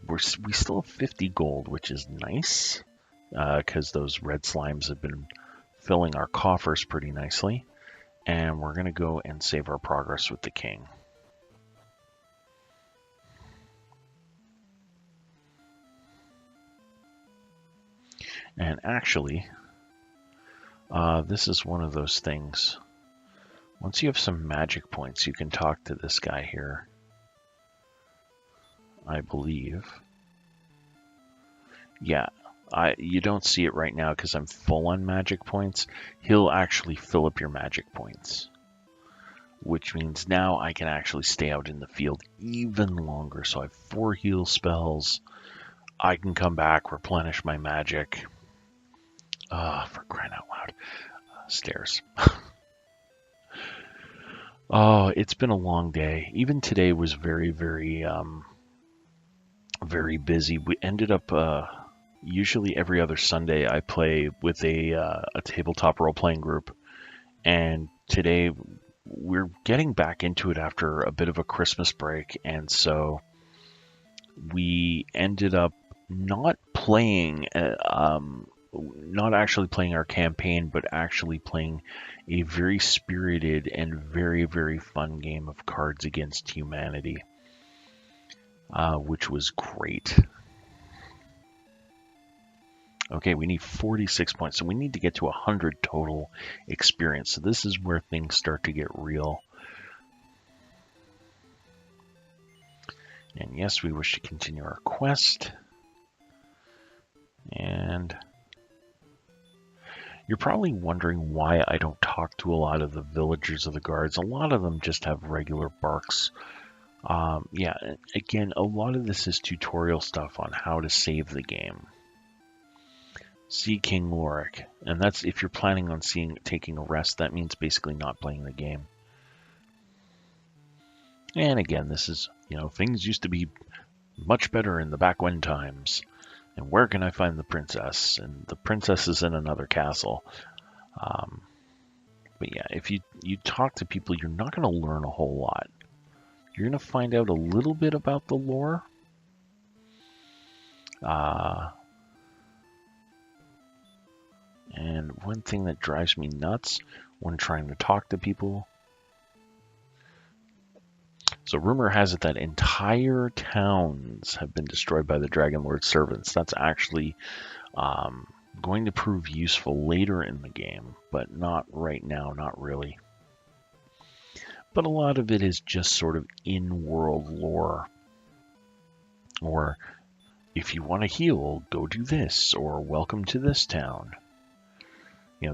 We still have 50 gold, which is nice. because those red slimes have been filling our coffers pretty nicely. And we're going to go and save our progress with the king. And actually, this is one of those things. Once you have some magic points, you can talk to this guy here, I believe. Yeah, you don't see it right now because I'm full on magic points. He'll actually fill up your magic points, which means now I can actually stay out in the field even longer. So I have 4 heal spells. I can come back, replenish my magic. For crying out loud. Stairs. Oh, it's been a long day. Even today was very, very, very busy. We ended up, usually every other Sunday I play with a tabletop role-playing group. And today we're getting back into it after a bit of a Christmas break. And so we ended up not playing, not actually playing our campaign, but actually playing a very spirited and very, very fun game of Cards Against Humanity, which was great. Okay, we need 46 points, so we need to get to 100 total experience. So this is where things start to get real. And yes, we wish to continue our quest. And you're probably wondering why I don't talk to a lot of the villagers of the guards. A lot of them just have regular barks. Yeah, again, a lot of this is tutorial stuff on how to save the game. See King Lorik, and that's if you're planning on taking a rest, that means basically not playing the game. And again, this is, things used to be much better in the back when times. And where can I find the princess? And the princess is in another castle. But yeah, if you talk to people, you're not going to learn a whole lot. You're going to find out a little bit about the lore. And one thing that drives me nuts when trying to talk to people. So rumor has it that entire towns have been destroyed by the Dragon Lord's servants. That's actually going to prove useful later in the game, but not right now, not really. But a lot of it is just sort of in-world lore. Or if you want to heal, go do this, or welcome to this town.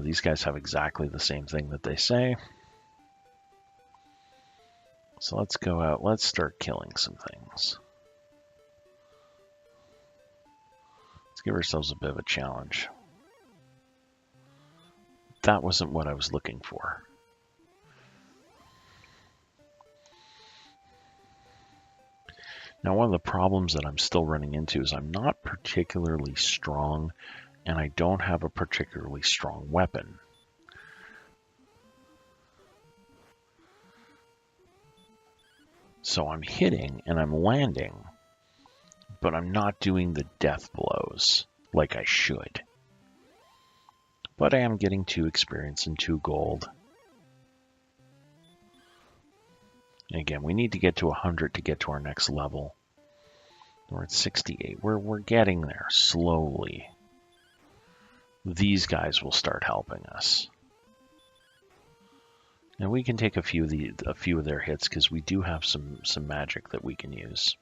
These guys have exactly the same thing that they say. So let's go out, let's start killing some things. Let's give ourselves a bit of a challenge. That wasn't what I was looking for. Now, one of the problems that I'm still running into is I'm not particularly strong, and I don't have a particularly strong weapon. So I'm hitting and I'm landing, but I'm not doing the death blows like I should. But I am getting 2 experience and 2 gold. And again, we need to get to 100 to get to our next level. We're at 68. We're getting there slowly. These guys will start helping us. And we can take a few of their hits because we do have some magic that we can use.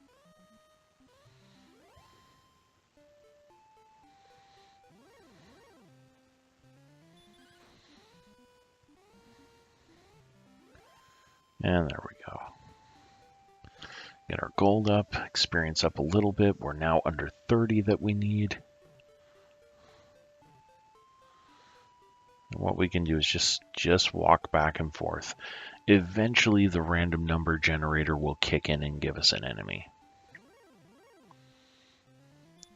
And there we go. Get our gold up, experience up a little bit. We're now under 30 that we need. And what we can do is just walk back and forth. Eventually the random number generator will kick in and give us an enemy.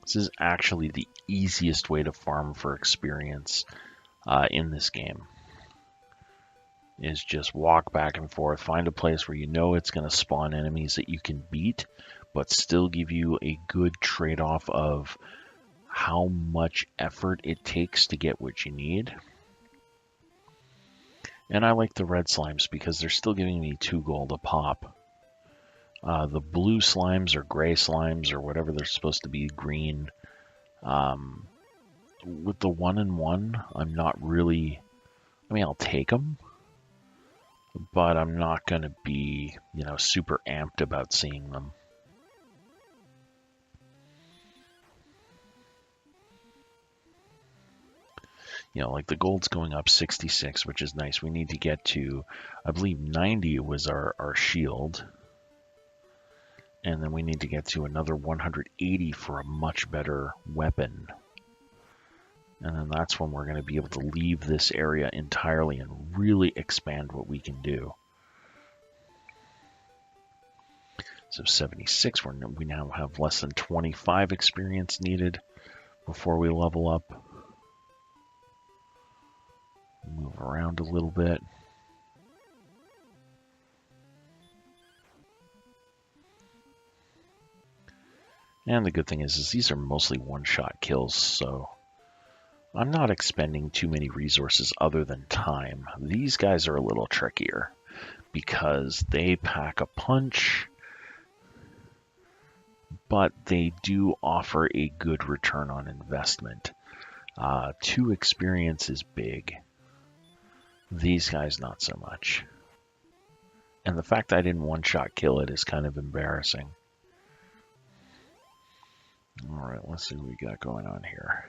This is actually the easiest way to farm for experience in this game. Is just walk back and forth, find a place where you know it's going to spawn enemies that you can beat, but still give you a good trade-off of how much effort it takes to get what you need. And I like the red slimes because they're still giving me 2 gold a pop. The blue slimes or gray slimes or whatever they're supposed to be, green. With the 1-in-1, I'm not really... I mean, I'll take them, but I'm not going to be, super amped about seeing them. Like the gold's going up 66, which is nice. We need to get to, I believe 90 was our shield. And then we need to get to another 180 for a much better weapon. And then that's when we're going to be able to leave this area entirely and really expand what we can do. So 76, we now have less than 25 experience needed before we level up. Move around a little bit. And the good thing is these are mostly one-shot kills, so I'm not expending too many resources other than time. These guys are a little trickier because they pack a punch, but they do offer a good return on investment. 2 experience is big. These guys, not so much. And the fact that I didn't one-shot kill it is kind of embarrassing. All right, let's see what we got going on here.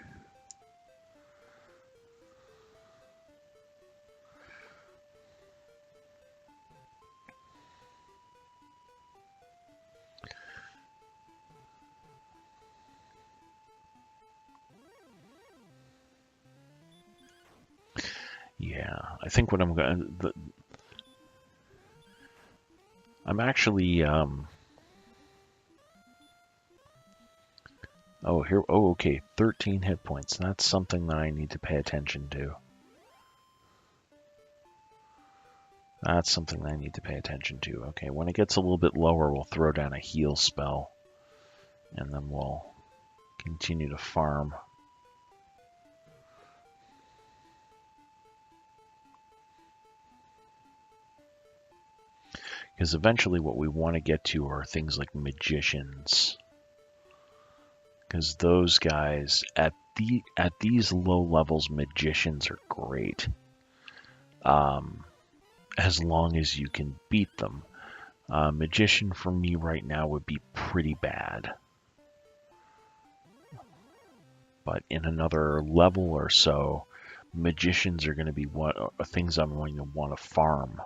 Yeah, I think what I'm going to... I'm actually... okay, 13 hit points. That's something that I need to pay attention to. That's something that I need to pay attention to. Okay, when it gets a little bit lower, we'll throw down a heal spell. And then we'll continue to farm. Because eventually what we want to get to are things like magicians. Because those guys, at these low levels, magicians are great. As long as you can beat them. Magician for me right now would be pretty bad. But in another level or so, magicians are going to be things I'm going to want to farm.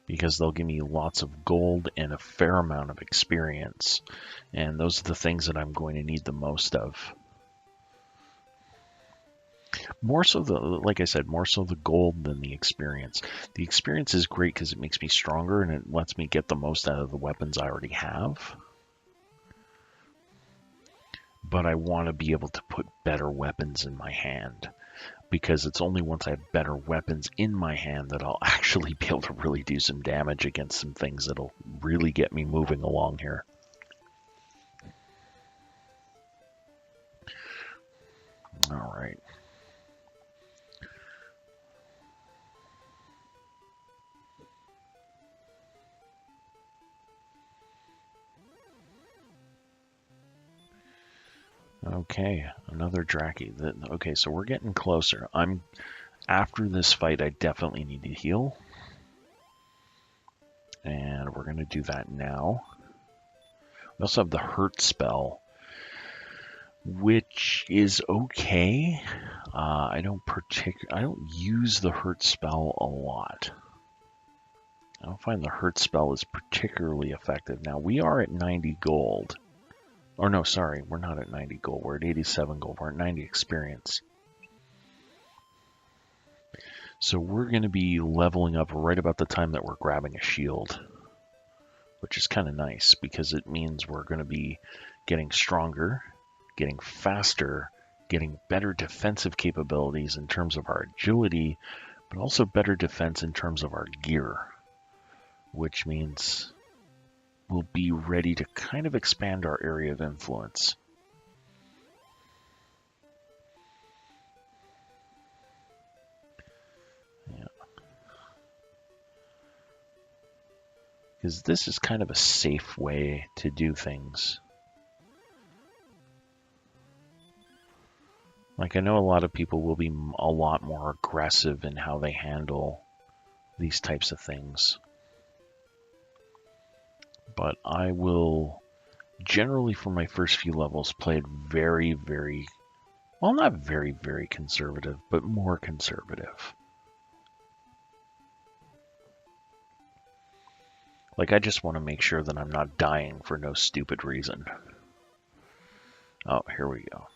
Because they'll give me lots of gold and a fair amount of experience. And those are the things that I'm going to need the most of. More so, like I said, more so the gold than the experience. The experience is great because it makes me stronger and it lets me get the most out of the weapons I already have. But I want to be able to put better weapons in my hand. Because it's only once I have better weapons in my hand that I'll actually be able to really do some damage against some things that'll really get me moving along here. All right. Okay, another Draki. Okay, so we're getting closer. After this fight, I definitely need to heal. And we're going to do that now. We also have the hurt spell, which is okay. I don't use the hurt spell a lot. I don't find the hurt spell is particularly effective. Now, we are at 90 gold. Or no, sorry, we're not at 90 gold. We're at 87 gold. We're at 90 experience. So we're going to be leveling up right about the time that we're grabbing a shield. Which is kind of nice because it means we're going to be getting stronger, getting faster, getting better defensive capabilities in terms of our agility, but also better defense in terms of our gear. Which means we'll be ready to kind of expand our area of influence. Yeah. Because this is kind of a safe way to do things. Like, I know a lot of people will be a lot more aggressive in how they handle these types of things. But I will, generally for my first few levels, play it very, very, well, not very, very conservative, but more conservative. Like, I just want to make sure that I'm not dying for no stupid reason. Oh, here we go.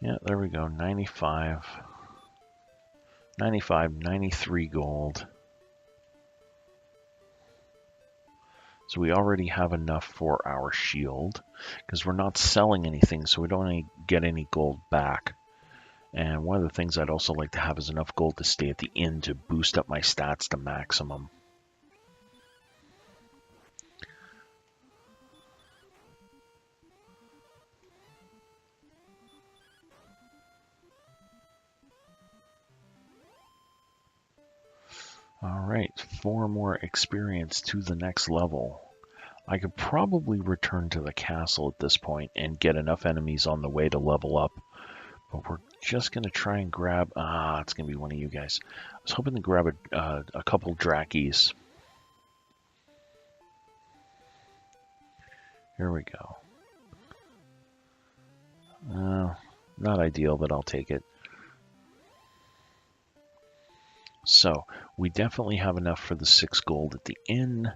Yeah, there we go. 95, 93 gold. So we already have enough for our shield because we're not selling anything, so we don't get any gold back. And one of the things I'd also like to have is enough gold to stay at the inn to boost up my stats to maximum. Alright, 4 more experience to the next level. I could probably return to the castle at this point and get enough enemies on the way to level up. But we're just going to try and grab... it's going to be one of you guys. I was hoping to grab a couple Drakis. Here we go. Not ideal, but I'll take it. So, we definitely have enough for the 6 gold at the inn.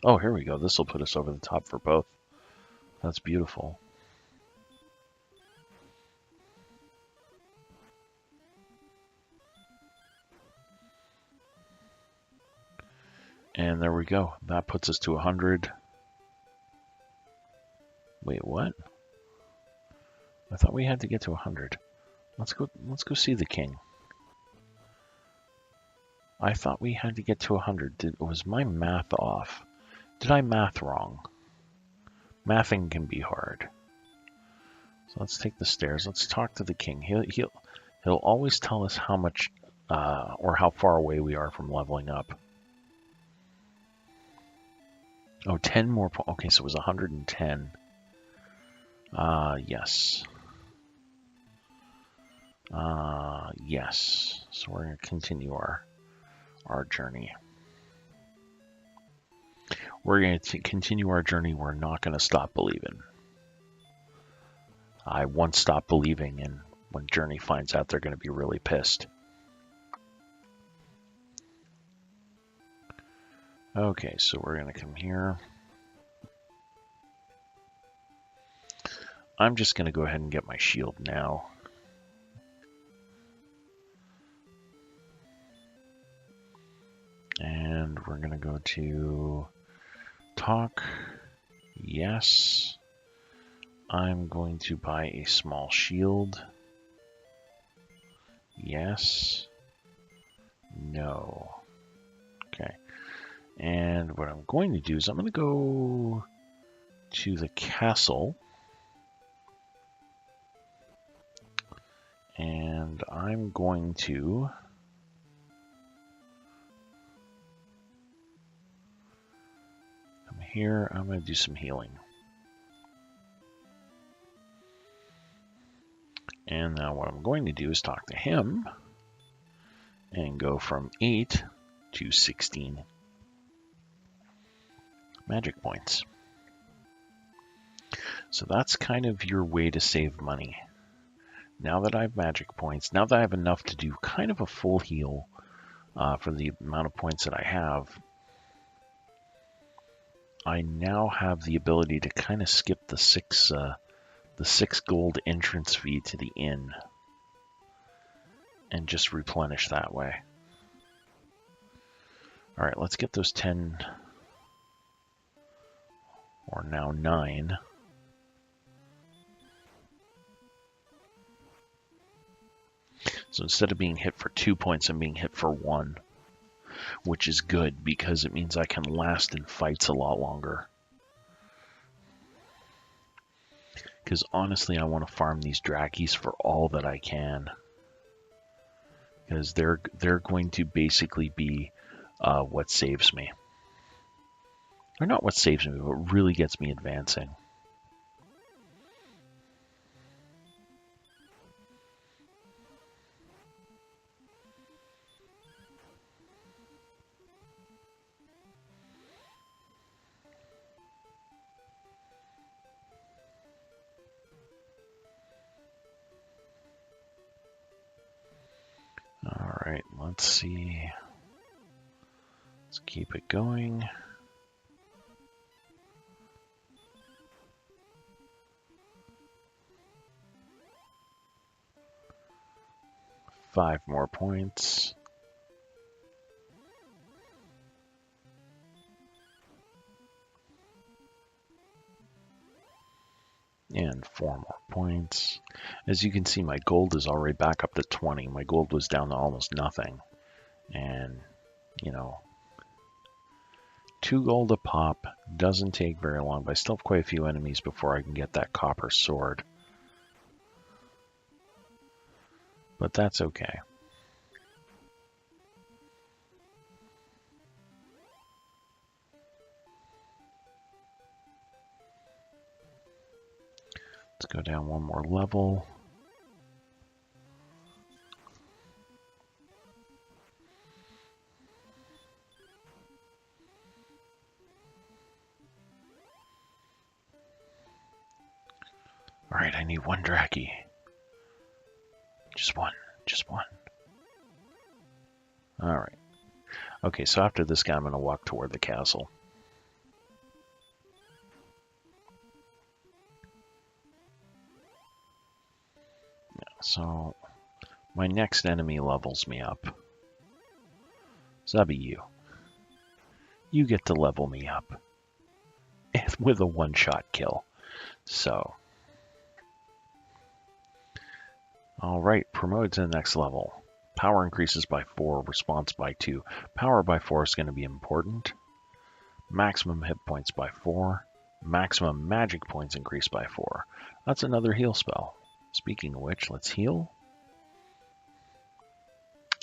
Oh, here we go. This will put us over the top for both. That's beautiful. And there we go. That puts us to 100. Wait, what? I thought we had to get to 100. Let's go see the king. I thought we had to get to 100. Was my math off? Did I math wrong? Mathing can be hard. So let's take the stairs. Let's talk to the king. He'll always tell us how much or how far away we are from leveling up. Oh, 10 more. Okay, so it was 110. Yes. Yes. So we're going to continue our journey. We're going to continue our journey. We're not going to stop believing. I once stopped believing, and when Journey finds out, they're going to be really pissed. Okay, so we're going to come here. I'm just going to go ahead and get my shield now. And we're going to go to talk. Yes. I'm going to buy a small shield. Yes. No. Okay. And what I'm going to do is I'm going to go to the castle. And I'm going to come here. I'm going to do some healing. And now what I'm going to do is talk to him and go from 8 to 16 magic points. So that's kind of your way to save money. Now that I have magic points, now that I have enough to do kind of a full heal for the amount of points that I have, I now have the ability to kind of skip the 6 gold entrance fee to the inn and just replenish that way. All right, let's get those 10, or now 9. So instead of being hit for 2 points, I'm being hit for 1, which is good because it means I can last in fights a lot longer. Because honestly, I want to farm these Drakis for all that I can. Because they're going to basically be what saves me. Or not what saves me, but really gets me advancing. Alright, let's see. Let's keep it going. Five more points. And 4 more points. As you can see, my gold is already back up to 20. My gold was down to almost nothing. And, you know, 2 gold a pop doesn't take very long, but I still have quite a few enemies before I can get that copper sword. But that's okay. Let's go down 1 more level. Alright, I need 1 Draki. Just one. Alright. Okay, so after this guy, I'm going to walk toward the castle. So, my next enemy levels me up. So that'd be you. You get to level me up. With a one-shot kill. So. Alright, promoted to the next level. Power increases by 4, response by 2. Power by 4 is going to be important. Maximum hit points by 4. Maximum magic points increase by 4. That's another heal spell. Speaking of which, let's heal.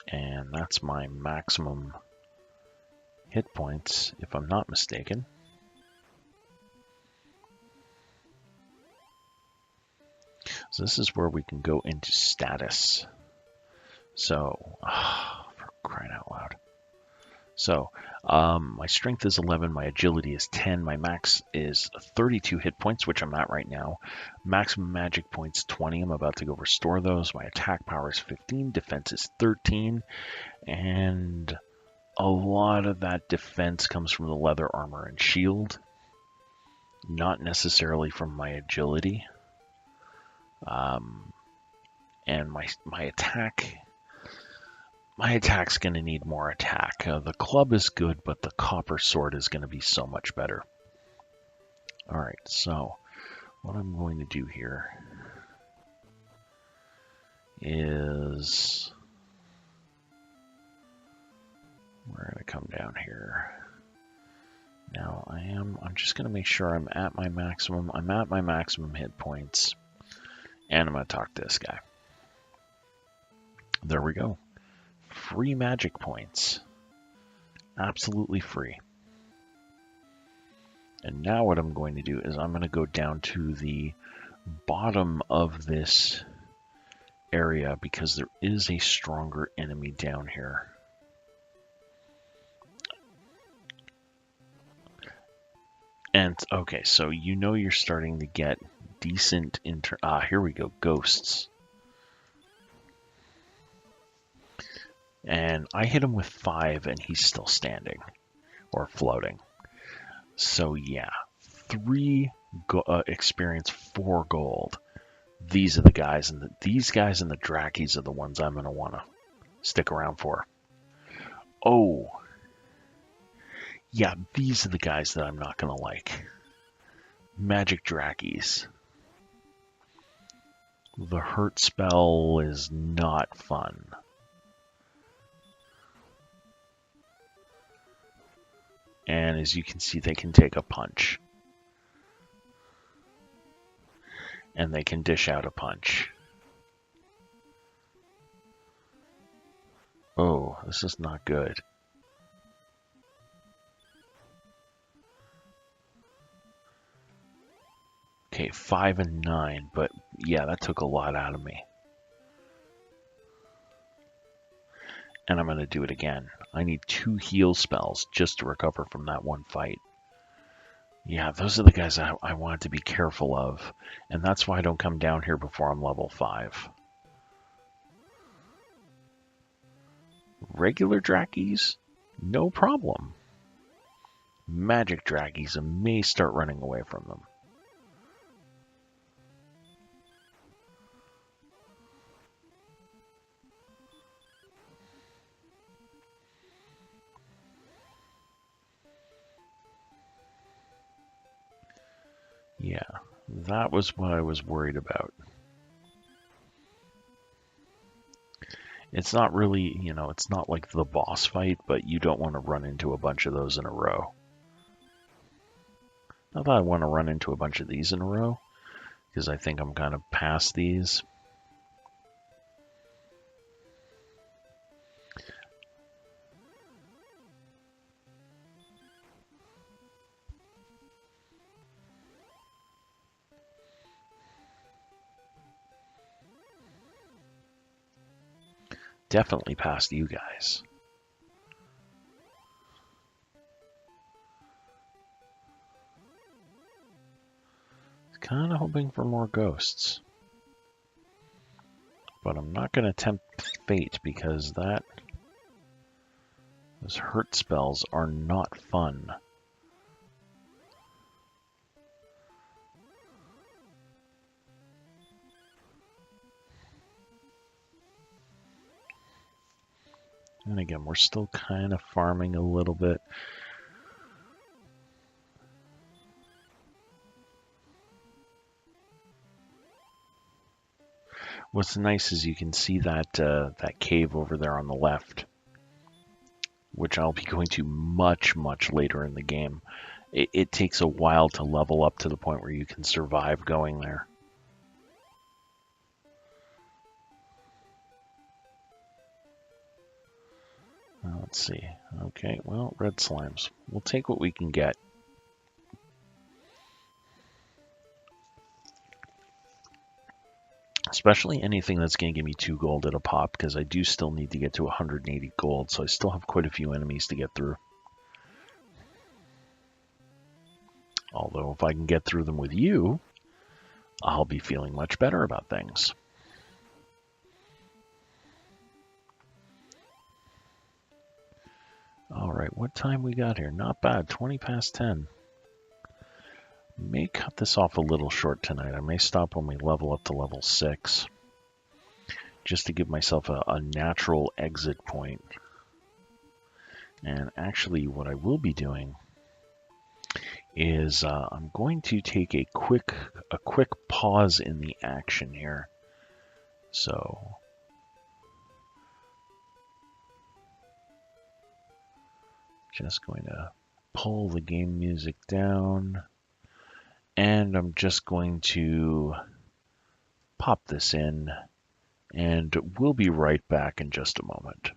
And that's my maximum hit points, if I'm not mistaken. So this is where we can go into status. So, for crying out loud. So, my strength is 11, my agility is 10, my max is 32 hit points, which I'm at right now. Maximum magic points 20, I'm about to go restore those. My attack power is 15, defense is 13, and a lot of that defense comes from the leather armor and shield, not necessarily from my agility. And my attack... My attack's going to need more attack. The club is good, but the copper sword is going to be so much better. Alright, so what I'm going to do here is... We're going to come down here. Now I'm just going to make sure I'm at my maximum. I'm at my maximum hit points. And I'm going to talk to this guy. There we go. Free magic points. Absolutely free. And now what I'm going to do is I'm going to go down to the bottom of this area because there is a stronger enemy down here. And, okay, so you know you're starting to get decent here we go, ghosts. And I hit him with 5 and he's still standing or floating. So yeah, 3 experience, 4 gold. These are the guys, and these guys and the Drakis are the ones I'm going to want to stick around for. Oh, yeah, these are the guys that I'm not going to like. Magic Drakis. The hurt spell is not fun. And as you can see, they can take a punch. And they can dish out a punch. Oh, this is not good. Okay, 5 and 9, but yeah, that took a lot out of me. And I'm going to do it again. I need 2 heal spells just to recover from that one fight. Yeah, those are the guys I want to be careful of. And that's why I don't come down here before I'm level 5. Regular Drackies? No problem. Magic Drackies, I may start running away from them. Yeah, that was what I was worried about. It's not really, it's not like the boss fight, but you don't want to run into a bunch of those in a row. Not that I want to run into a bunch of these in a row, because I think I'm kind of past these. Definitely past you guys. Kind of hoping for more ghosts. But I'm not going to tempt fate because those hurt spells are not fun. And again, we're still kind of farming a little bit. What's nice is you can see that cave over there on the left, which I'll be going to much, much later in the game. It takes a while to level up to the point where you can survive going there. Let's see. Okay, well, red slimes. We'll take what we can get. Especially anything that's going to give me 2 gold at a pop, because I do still need to get to 180 gold, so I still have quite a few enemies to get through. Although if I can get through them with you, I'll be feeling much better about things. Alright, what time we got here? Not bad, 20 past 10. May cut this off a little short tonight. I may stop when we level up to level 6. Just to give myself a natural exit point. And actually what I will be doing is I'm going to take a quick pause in the action here. So just going to pull the game music down, and I'm just going to pop this in, and we'll be right back in just a moment.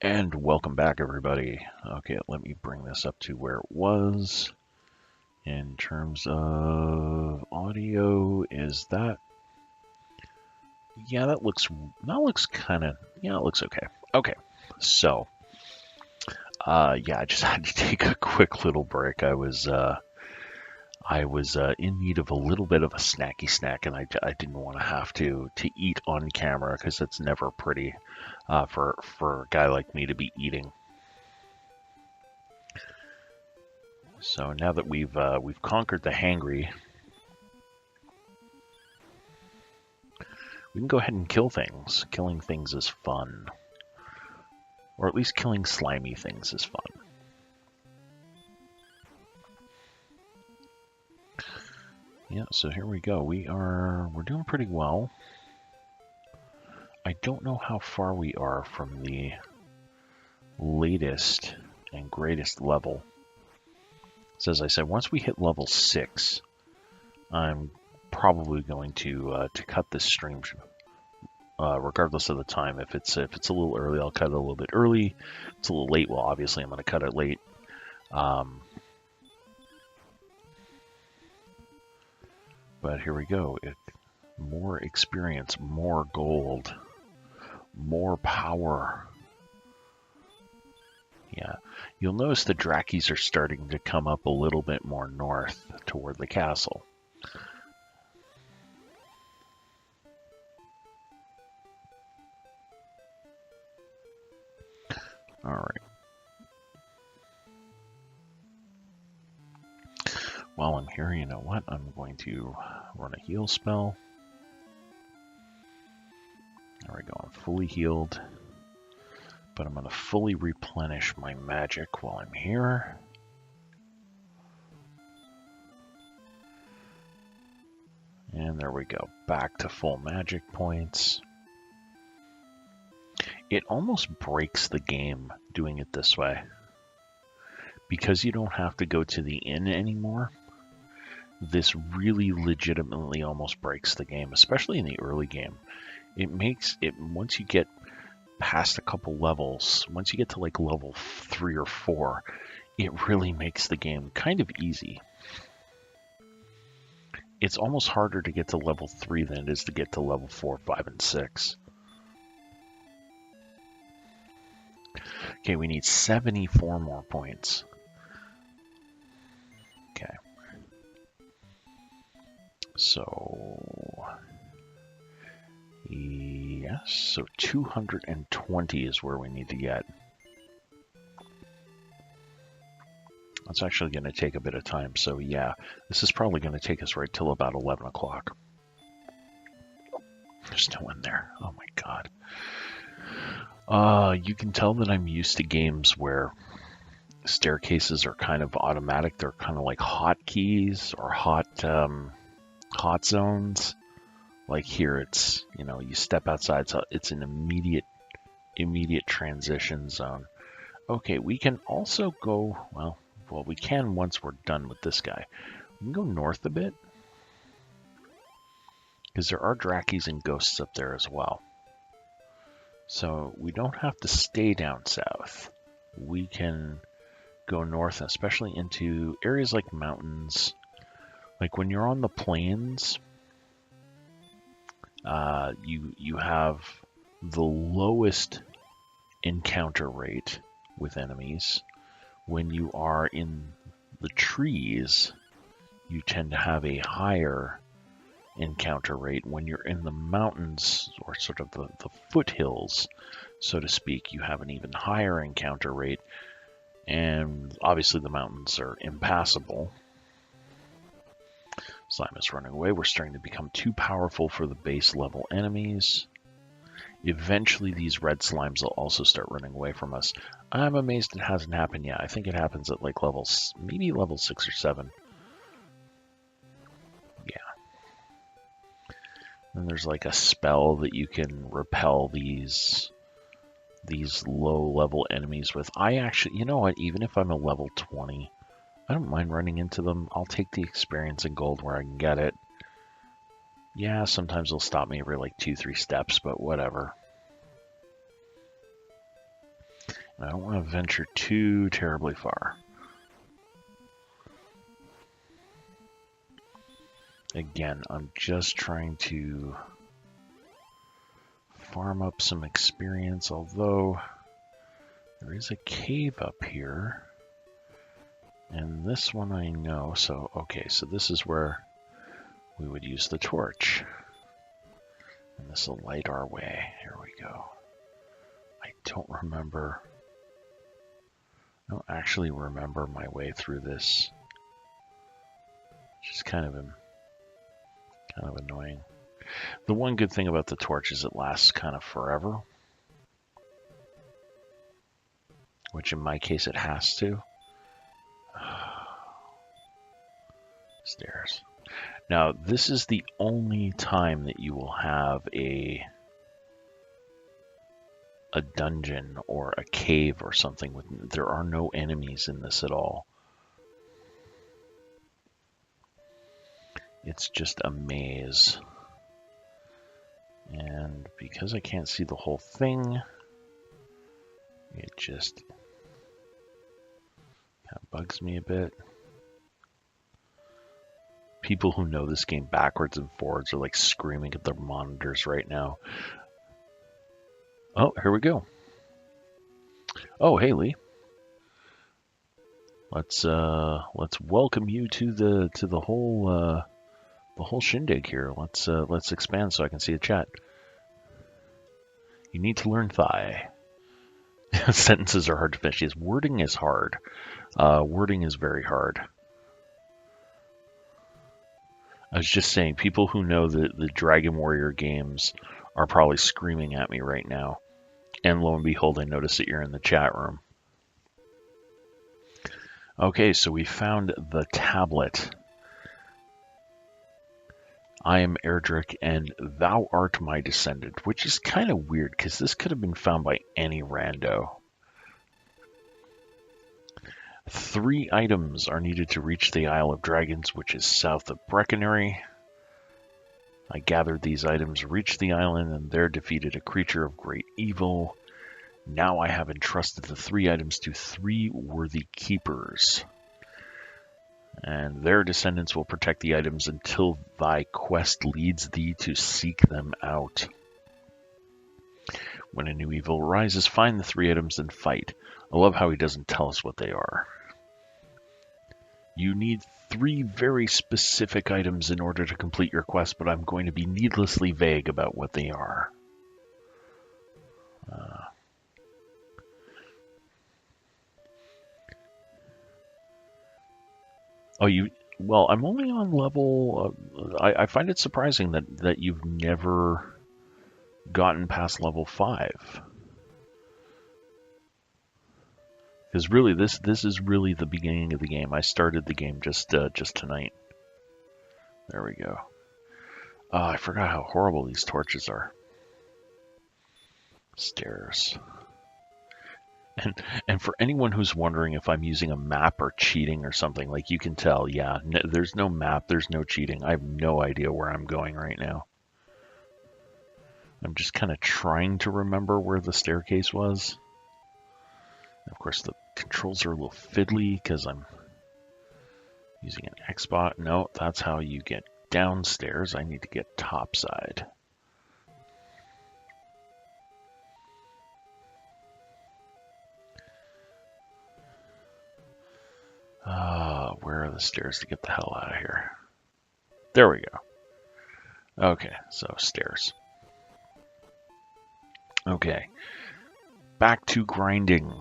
And welcome back, everybody. Okay, let me bring this up to where it was. In terms of audio, is that... Yeah, that looks kind of... Yeah, it looks okay. Okay, so... yeah, I just had to take a quick little break. I was in need of a little bit of a snacky snack, and I didn't want to have to eat on camera because it's never pretty for a guy like me to be eating. So now that we've conquered the hangry, we can go ahead and kill things. Killing things is fun, or at least killing slimy things is fun. Yeah, so here we go. We're doing pretty well. I don't know how far we are from the latest and greatest level. So as I said, once we hit level 6, I'm probably going to cut this stream, regardless of the time. If it's a little early, I'll cut it a little bit early. If it's a little late, well, obviously I'm going to cut it late. But here we go. More experience, more gold, more power. Yeah, you'll notice the Drakis are starting to come up a little bit more north toward the castle. All right. While I'm here, you know what? I'm going to run a heal spell. There we go. I'm fully healed. But I'm going to fully replenish my magic while I'm here. And there we go. Back to full magic points. It almost breaks the game doing it this way. Because you don't have to go to the inn anymore, this really legitimately almost breaks the game, especially in the early game. It makes it, once you get past a couple levels, once you get to like level 3 or 4, it really makes the game kind of easy. It's almost harder to get to level 3 than it is to get to level 4, 5, and 6. Okay, we need 74 more points. Okay. So, yes, so 220 is where we need to get. That's actually going to take a bit of time, so yeah, this is probably going to take us right till about 11 o'clock. There's no one there. Oh my god. You can tell that I'm used to games where staircases are kind of automatic. They're kind of like hotkeys or hot zones. Like here, it's, you know, you step outside, so it's an immediate transition zone. Okay, we can also go, well, we can once we're done with this guy. We can go north a bit, because there are Drakis and ghosts up there as well. So we don't have to stay down south. We can go north, especially into areas like mountains. Like when you're on the plains, you have the lowest encounter rate with enemies. When you are in the trees, you tend to have a higher encounter rate. When you're in the mountains, or sort of the foothills, so to speak, you have an even higher encounter rate. And obviously the mountains are impassable. Slime is running away. We're starting to become too powerful for the base level enemies. Eventually these red slimes will also start running away from us. I'm amazed it hasn't happened yet. I think it happens at like levels, maybe level 6 or 7. Yeah. And there's like a spell that you can repel these low level enemies with. I actually, you know what, even if I'm a level 20, I don't mind running into them. I'll take the experience and gold where I can get it. Yeah, sometimes they'll stop me every like 2-3 steps, but whatever. I don't want to venture too terribly far. Again, I'm just trying to farm up some experience, although there is a cave up here. And this one I know, so okay, so this is where we would use the torch. And this will light our way. Here we go. I don't actually remember my way through this. Which is kind of annoying. The one good thing about the torch is it lasts kind of forever. Which in my case it has to. Stairs. Now, this is the only time that you will have a dungeon or a cave or something. There are no enemies in this at all. It's just a maze. And because I can't see the whole thing, it just kind of bugs me a bit. People who know this game backwards and forwards are like screaming at their monitors right now. Oh, here we go. Oh, hey Lee. Let's welcome you to the whole shindig here. Let's expand so I can see the chat. You need to learn Thai. Sentences are hard to finish. Yes, wording is hard. Wording is very hard. I was just saying, people who know the Dragon Warrior games are probably screaming at me right now. And lo and behold, I notice that you're in the chat room. Okay, so we found the tablet. I am Erdrick, and thou art my descendant, which is kind of weird, because this could have been found by any rando. 3 items are needed to reach the Isle of Dragons, which is south of Breckenary. I gathered these items, reached the island, and there defeated a creature of great evil. Now I have entrusted the 3 items to 3 worthy keepers. And their descendants will protect the items until thy quest leads thee to seek them out. When a new evil arises, find the 3 items and fight. I love how he doesn't tell us what they are. You need 3 very specific items in order to complete your quest, but I'm going to be needlessly vague about what they are. Well, I'm only on level... I find it surprising that you've never gotten past level 5. Because really, this is really the beginning of the game. I started the game just tonight. There we go. I forgot how horrible these torches are. Stairs. And for anyone who's wondering if I'm using a map or cheating or something, like you can tell, yeah, there's no map, there's no cheating. I have no idea where I'm going right now. I'm just kind of trying to remember where the staircase was. Of course, the controls are a little fiddly because I'm using an Xbox. No, that's how you get downstairs. I need to get topside. Where are the stairs to get the hell out of here? There we go. Okay, so stairs. Okay, back to grinding.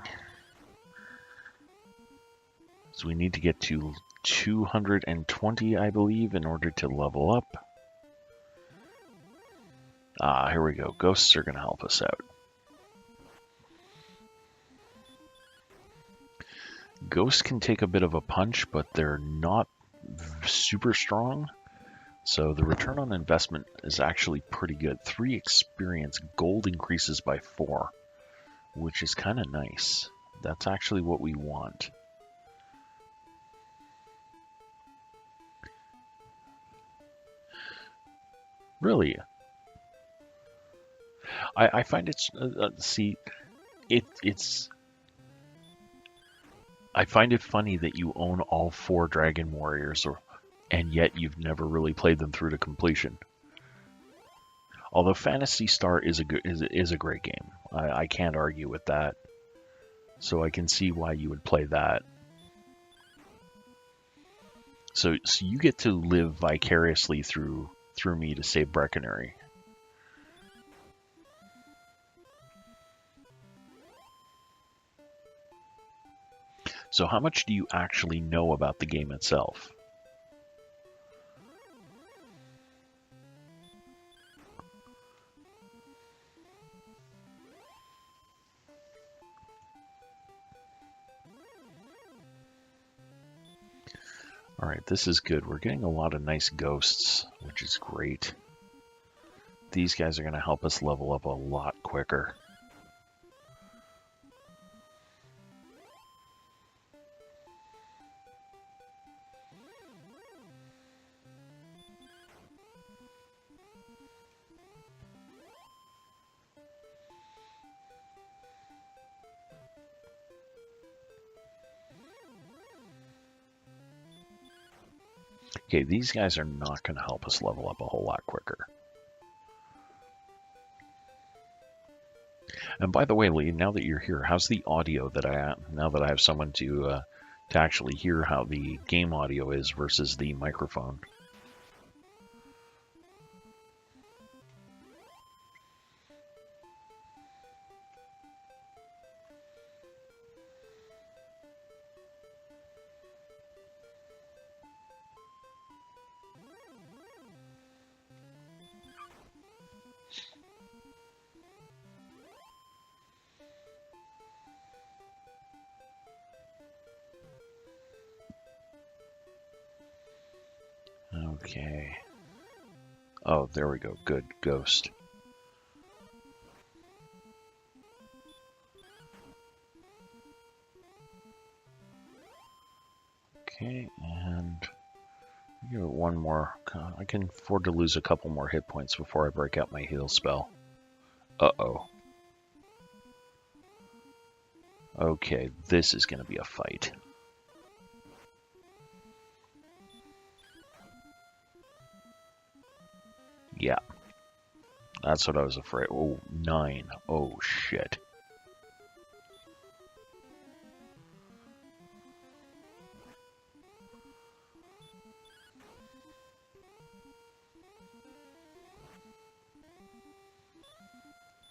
So we need to get to 220, I believe, in order to level up. Here we go. Ghosts are going to help us out. Ghosts can take a bit of a punch, but they're not super strong. So the return on investment is actually pretty good. 3 experience, gold increases by 4, which is kind of nice. That's actually what we want. Really? I find it's, it's I find it funny that you own all 4 Dragon Warriors, and yet you've never really played them through to completion. Although Phantasy Star is a great game. I can't argue with that. So I can see why you would play that. So you get to live vicariously through me to save Breckenary. So how much do you actually know about the game itself? All right, this is good. We're getting a lot of nice ghosts, which is great. These guys are going to help us level up a lot quicker. Okay, these guys are not going to help us level up a whole lot quicker. And by the way, Lee, now that you're here, how's the audio now that I have someone to actually hear how the game audio is versus the microphone? Okay. Oh, there we go. Good. Ghost. Okay, and give it one more. I can afford to lose a couple more hit points before I break out my heal spell. Uh-oh. Okay, this is going to be a fight. Yeah. That's what I was afraid. Oh, 9. Oh, shit.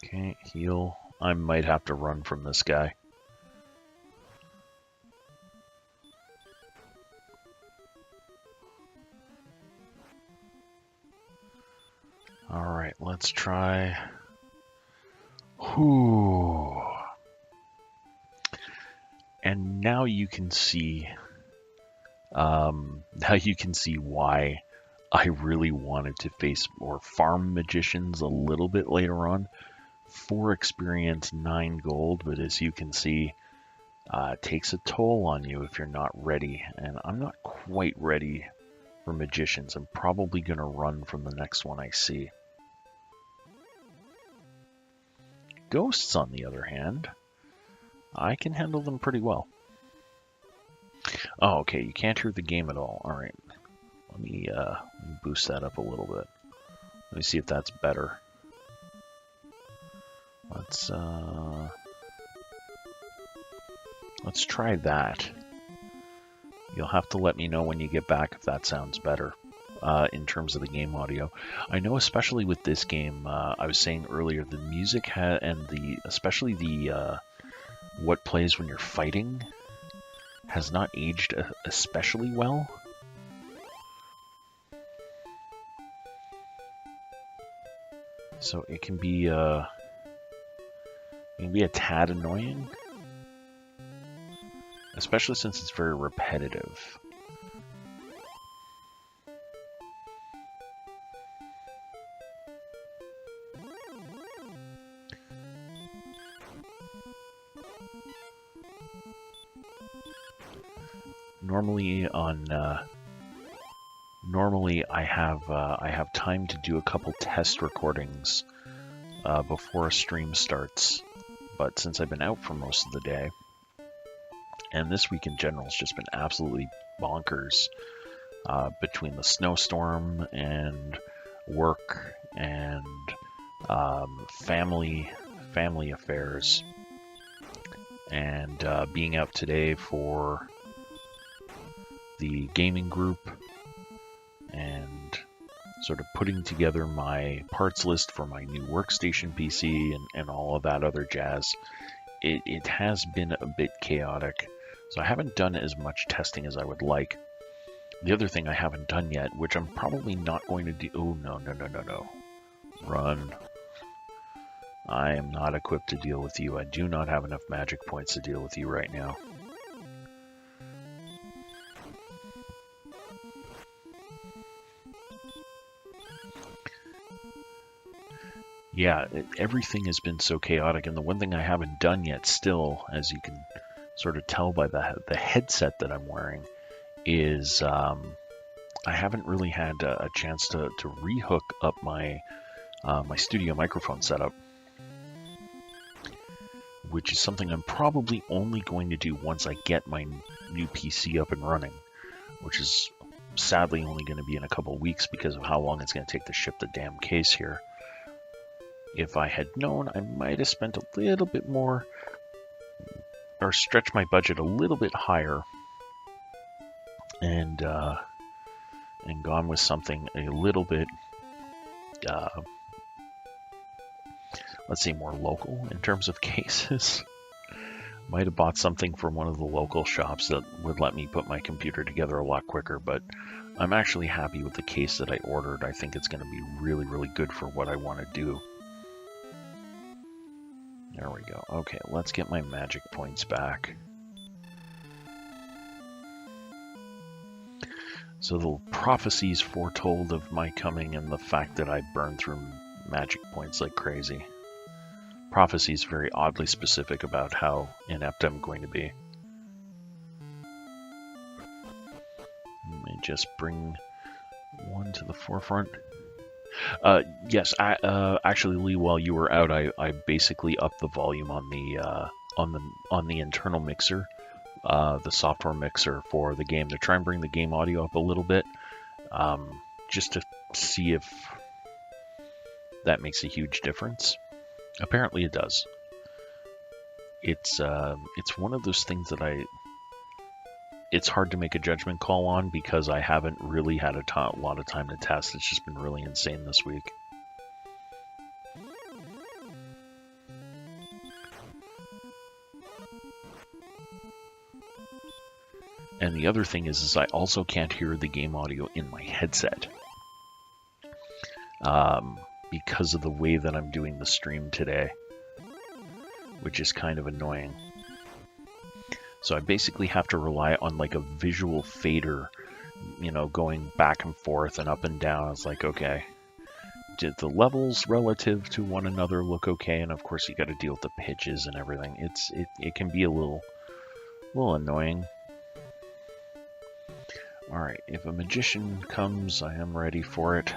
Okay, heal. I might have to run from this guy. Alright, let's try. Whew. And now you can see why I really wanted to face or farm magicians a little bit later on. 4 experience, 9 gold, but as you can see, it takes a toll on you if you're not ready, and I'm not quite ready for magicians. I'm probably going to run from the next one I see. Ghosts, on the other hand, I can handle them pretty well. Oh, okay, you can't hear the game at all. Alright, let me boost that up a little bit. Let me see if that's better. Let's try that. You'll have to let me know when you get back if that sounds better in terms of the game audio. I know, especially with this game, I was saying earlier, the music especially the what plays when you're fighting has not aged especially well. So it can be a tad annoying, especially since it's very repetitive. Normally I have time to do a couple test recordings before a stream starts, but since I've been out for most of the day, And this week in general has just been absolutely bonkers, between the snowstorm and work and family affairs, and being out today for the gaming group and sort of putting together my parts list for my new workstation PC and all of that other jazz. It has been a bit chaotic, so I haven't done as much testing as I would like. The other thing I haven't done yet, which I'm probably not going to do... Oh, no. Run. I am not equipped to deal with you. I do not have enough magic points to deal with you right now. Yeah, everything has been so chaotic, and the one thing I haven't done yet still, as you can sort of tell by the headset that I'm wearing, is I haven't really had a chance to rehook up my my studio microphone setup, which is something I'm probably only going to do once I get my new PC up and running, which is sadly only going to be in a couple of weeks because of how long it's going to take to ship the damn case here. If I had known, I might have spent a little bit more, or stretched my budget a little bit higher, and gone with something a little bit, let's say, more local in terms of cases. Might have bought something from one of the local shops that would let me put my computer together a lot quicker, but I'm actually happy with the case that I ordered. I think it's going to be really, really good for what I want to do. There we go. Okay, let's get my magic points back. So the prophecies foretold of my coming and the fact that I burned through magic points like crazy. Prophecies very oddly specific about how inept I'm going to be. Let me just bring one to the forefront. Yes, actually, Lee, while you were out, I basically upped the volume on the internal mixer, the software mixer for the game, to try and bring the game audio up a little bit, just to see if that makes a huge difference. Apparently, it does. It's one of those things that it's hard to make a judgment call on because I haven't really had a lot of time to test. It's just been really insane this week. And the other thing is I also can't hear the game audio in my headset. Because of the way that I'm doing the stream today, which is kind of annoying. So I basically have to rely on like a visual fader, you know, going back and forth and up and down. It's like, okay, did the levels relative to one another look okay? And of course you got to deal with the pitches and everything. It can be a little annoying. All right, if a magician comes, I am ready for it.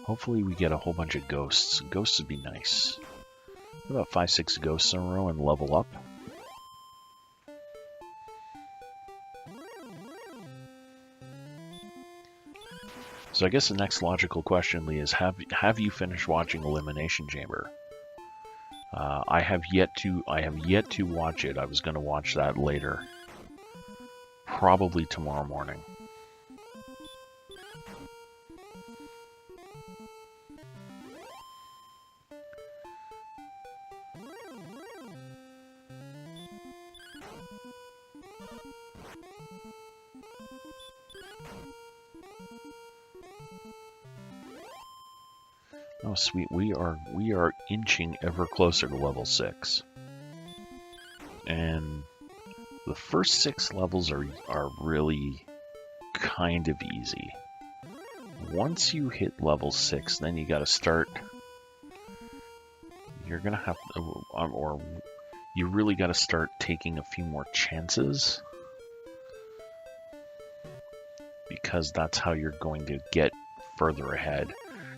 Hopefully we get a whole bunch of ghosts. Ghosts would be nice. About 5-6 ghosts in a row and level up. So I guess the next logical question, Lee, is have you finished watching Elimination Chamber? I have yet to watch it. I was going to watch that later, probably tomorrow morning. Oh, sweet. We are inching ever closer to level 6. And the first 6 levels are really kind of easy. Once you hit level 6, then you got to start. You're going to have to, or you really got to start taking a few more chances, because that's how you're going to get further ahead.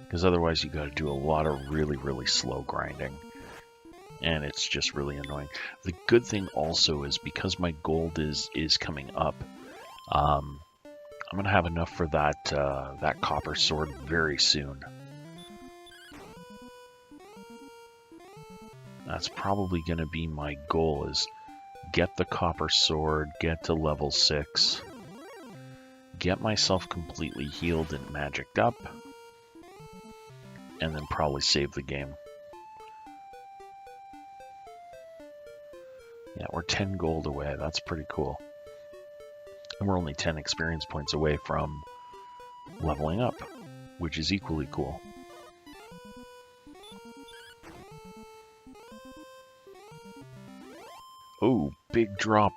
Because otherwise you got to do a lot of really, really slow grinding. and it's just really annoying. The good thing also is because my gold is coming up, I'm gonna have enough for that copper sword very soon. That's probably gonna be my goal, is get the copper sword, get to level 6, get myself completely healed and magicked up, and then probably save the game. Yeah, we're 10 gold away. That's pretty cool. And we're only 10 experience points away from leveling up, which is equally cool. Oh, big drop.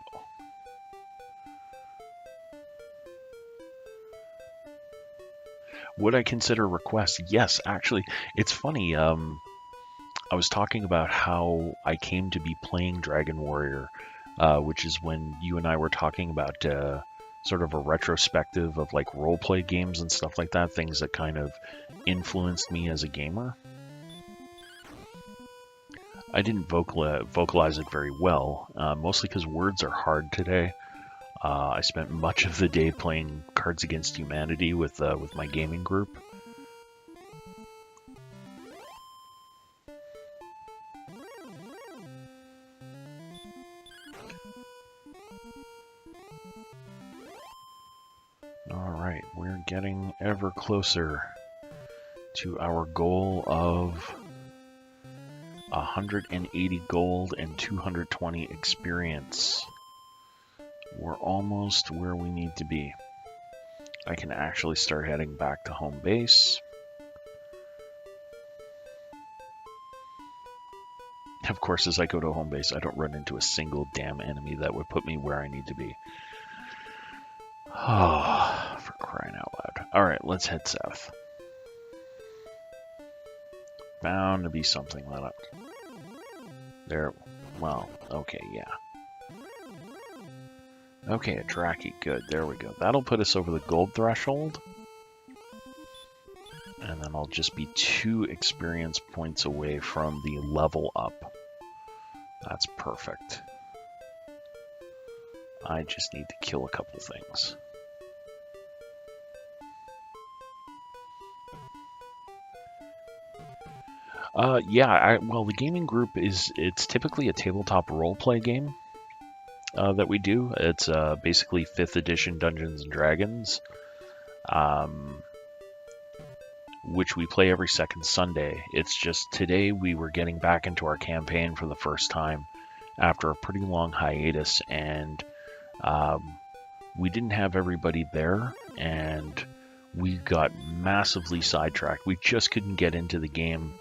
Would I consider requests? Yes, actually. It's funny. I was talking about how I came to be playing Dragon Warrior, which is when you and I were talking about sort of a retrospective of like roleplay games and stuff like that, things that kind of influenced me as a gamer. I didn't vocalize it very well, mostly because words are hard today. I spent much of the day playing Cards Against Humanity with my gaming group. Alright, we're getting ever closer to our goal of 180 gold and 220 experience. We're almost where we need to be. I can actually start heading back to home base. Of course, as I go to home base, I don't run into a single damn enemy that would put me where I need to be. Oh, for crying out loud. Alright, let's head south. Bound to be something lit up. There, well, okay, yeah. Okay, a Draki, good, there we go. That'll put us over the gold threshold. And then I'll just be 2 experience points away from the level up. That's perfect. I just need to kill a couple things. Yeah, well, the gaming group it's typically a tabletop roleplay game that we do. It's basically 5th edition Dungeons & Dragons, which we play every second Sunday. It's just today we were getting back into our campaign for the first time after a pretty long hiatus, and we didn't have everybody there, and we got massively sidetracked. We just couldn't get into the game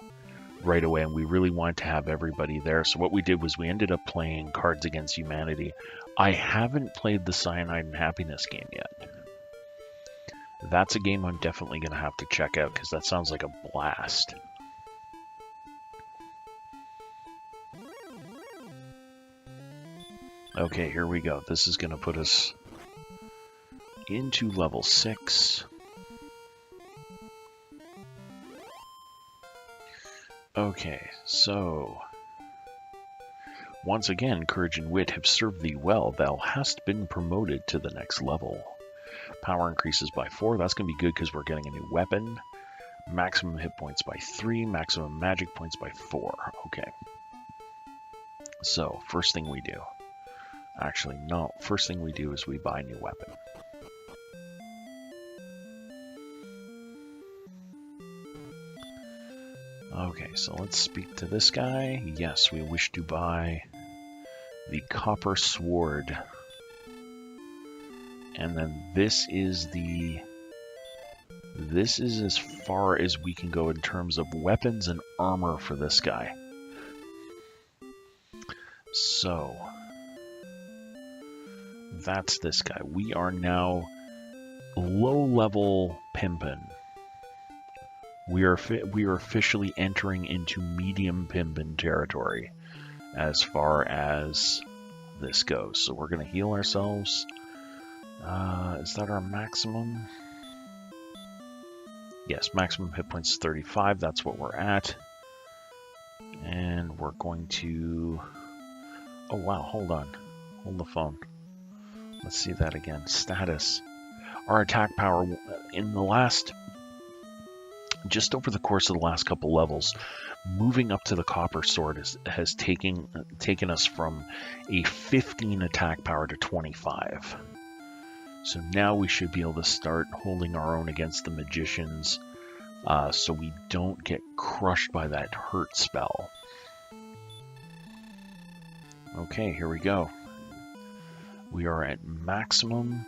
right away, and we really wanted to have everybody there. So what we did was we ended up playing Cards Against Humanity. I haven't played the Cyanide and Happiness game yet. That's a game I'm definitely going to have to check out, because that sounds like a blast. Okay, here we go. This is going to put us into level 6. Okay, so once again, courage and wit have served thee well. Thou hast been promoted to the next level. Power increases by 4. That's going to be good because we're getting a new weapon. Maximum hit points by 3. Maximum magic points by 4. Okay. So, first thing we do. Actually, no. First thing we do is we buy a new weapon. Okay, so let's speak to this guy. Yes, we wish to buy the copper sword. And then this is as far as we can go in terms of weapons and armor for this guy. So, that's this guy. We are now low-level pimpin'. We are officially entering into medium pimpin' territory as far as this goes. So we're going to heal ourselves. Is that our maximum? Yes, maximum hit points is 35. That's what we're at. And we're going to... Oh, wow, hold on. Hold the phone. Let's see that again. Status. Our attack power in the last... Just over the course of the last couple levels, moving up to the Copper Sword has taken us from a 15 attack power to 25. So now we should be able to start holding our own against the magicians, so we don't get crushed by that hurt spell. Okay, here we go. We are at maximum.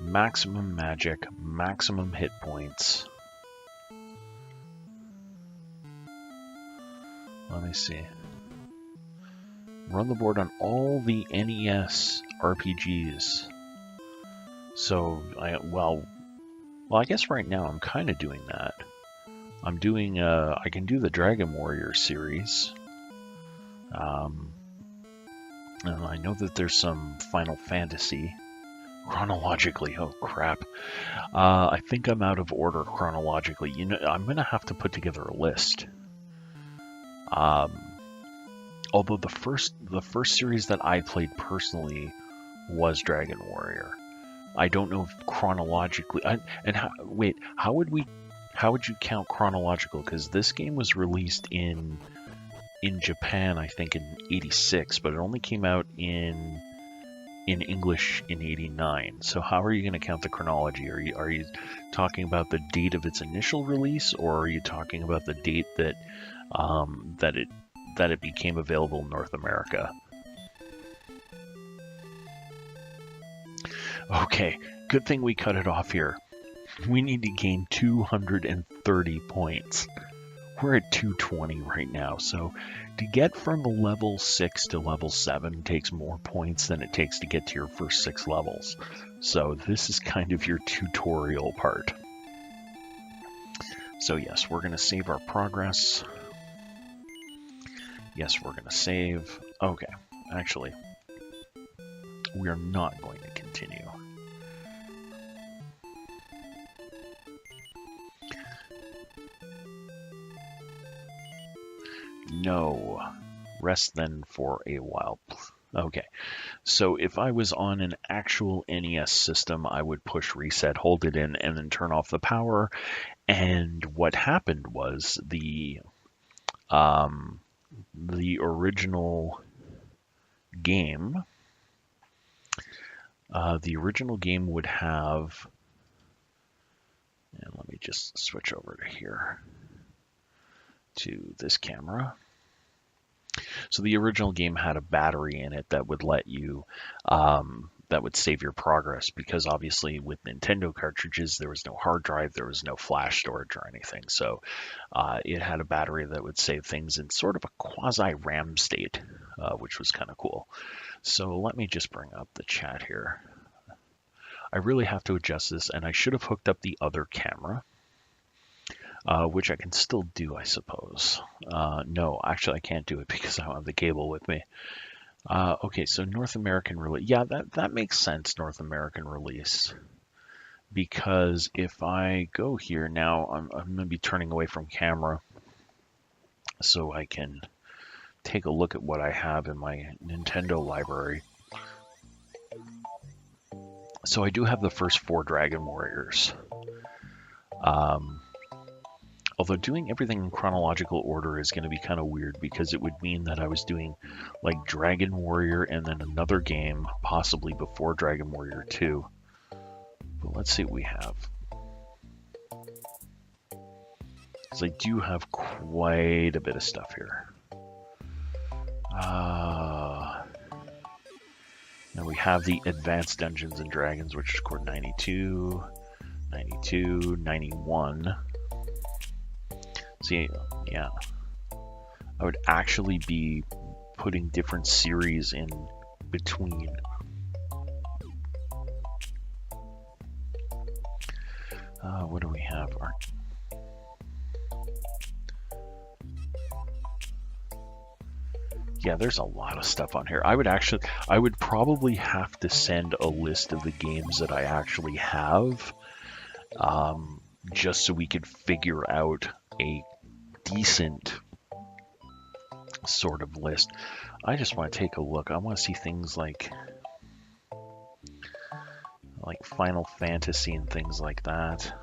Maximum magic, maximum hit points. Let me see. Run the board on all the NES RPGs. So, I guess right now I'm kind of doing that. I'm doing, I can do the Dragon Warrior series. And I know that there's some Final Fantasy. Chronologically, oh crap. I think I'm out of order chronologically. You know, I'm going to have to put together a list. Although the first series that I played personally was Dragon Warrior. I don't know if chronologically... how would you count chronological? Because this game was released in Japan, I think, in '86, but it only came out in English in '89. So how are you going to count the chronology? Are you talking about the date of its initial release, or are you talking about the date that it became available in North America? Okay, good thing we cut it off here. We need to gain 230 points. We're at 220 right now, so to get from level 6 to level 7 takes more points than it takes to get to your first 6 levels. So this is kind of your tutorial part. So yes, we're going to save our progress. Yes, we're going to save. Okay, actually, we are not going to continue. No. Rest then for a while. Okay. So if I was on an actual NES system, I would push reset, hold it in, and then turn off the power. And what happened was the original game, would have, and let me just switch over to here, to this camera. So the original game had a battery in it that would let you, that would save your progress, because obviously with Nintendo cartridges, there was no hard drive, there was no flash storage or anything. So it had a battery that would save things in sort of a quasi-RAM state, which was kind of cool. So let me just bring up the chat here. I really have to adjust this, and I should have hooked up the other camera. Which I can still do, I suppose. No, actually I can't do it because I don't have the cable with me. Okay, so North American release. Yeah, that makes sense, North American release. Because if I go here now, I'm going to be turning away from camera so I can take a look at what I have in my Nintendo library. So I do have the first 4 Dragon Warriors. Although doing everything in chronological order is going to be kind of weird, because it would mean that I was doing like Dragon Warrior and then another game, possibly before Dragon Warrior 2. But let's see what we have. Because I do have quite a bit of stuff here. Now we have the Advanced Dungeons and Dragons, which scored 92, 92, 91. See, yeah, I would actually be putting different series in between. What do we have? Yeah, there's a lot of stuff on here. I would probably have to send a list of the games that I actually have. just so we could figure out a decent sort of list. I just want to take a look. I want to see things like Final Fantasy and things like that.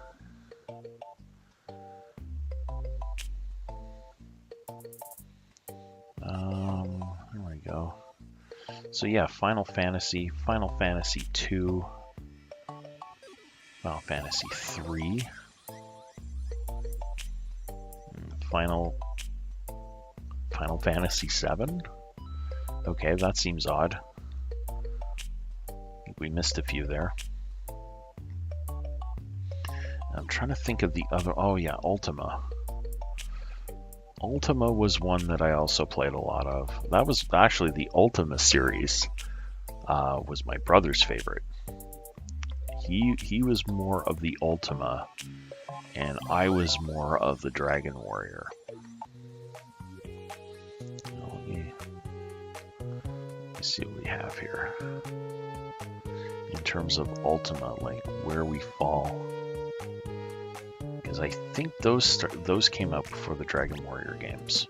There we go. So yeah, Final Fantasy 2, Final Fantasy 3, Final Fantasy 7. Okay, that seems odd. I think we missed a few there. I'm trying to think of the other. Oh yeah, Ultima. Ultima was one that I also played a lot of. That was actually the Ultima series. Was my brother's favorite. He was more of the Ultima, and I was more of the Dragon Warrior. Let me see what we have here in terms of Ultima, like where we fall. Because I think those came out before the Dragon Warrior games.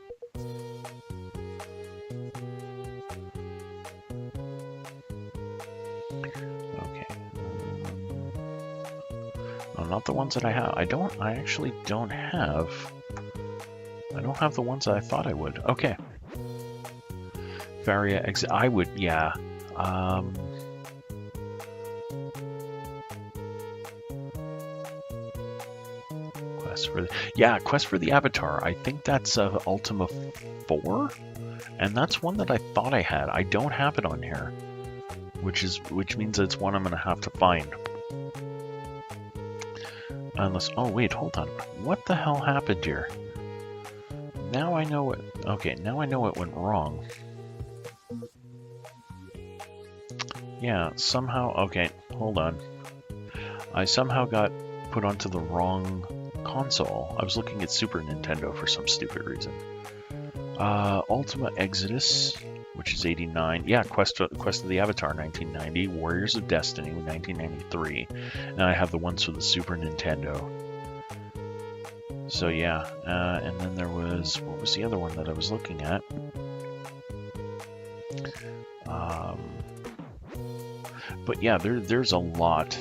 Okay. No, not the ones that I have. I actually don't have. I don't have the ones that I thought I would. Okay. Varia exit. I would, yeah. Quest for the Avatar. I think that's Ultima 4, and that's one that I thought I had. I don't have it on here, which means it's one I'm gonna have to find. Unless, oh wait, hold on. What the hell happened here? Now I know it. Okay, now I know it went wrong. Yeah, somehow. Okay, hold on. I somehow got put onto the wrong console. I was looking at Super Nintendo for some stupid reason. Ultima Exodus, which is 89. Yeah, Quest of the Avatar, 1990. Warriors of Destiny, 1993. And I have the ones for the Super Nintendo. So yeah, and then there was, what was the other one that I was looking at? But yeah, there's a lot.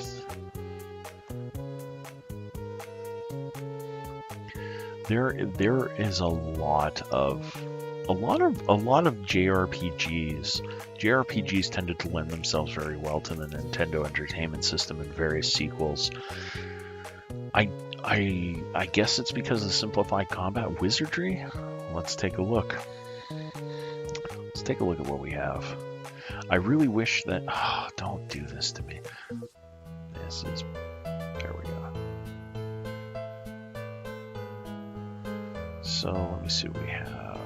There is a lot of JRPGs. JRPGs tended to lend themselves very well to the Nintendo Entertainment System and various sequels. I guess it's because of simplified combat wizardry. Let's take a look. Let's take a look at what we have. I really wish that. Oh, don't do this to me. This is. There we go. So let me see what we have.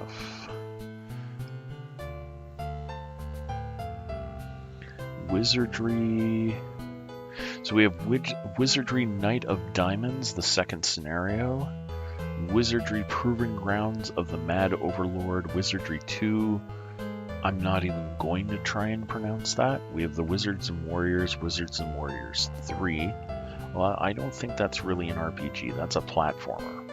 Wizardry. So we have Wizardry Knight of Diamonds, the second scenario. Wizardry Proving Grounds of the Mad Overlord, Wizardry 2. I'm not even going to try and pronounce that. We have the Wizards and Warriors 3. Well, I don't think that's really an RPG. That's a platformer.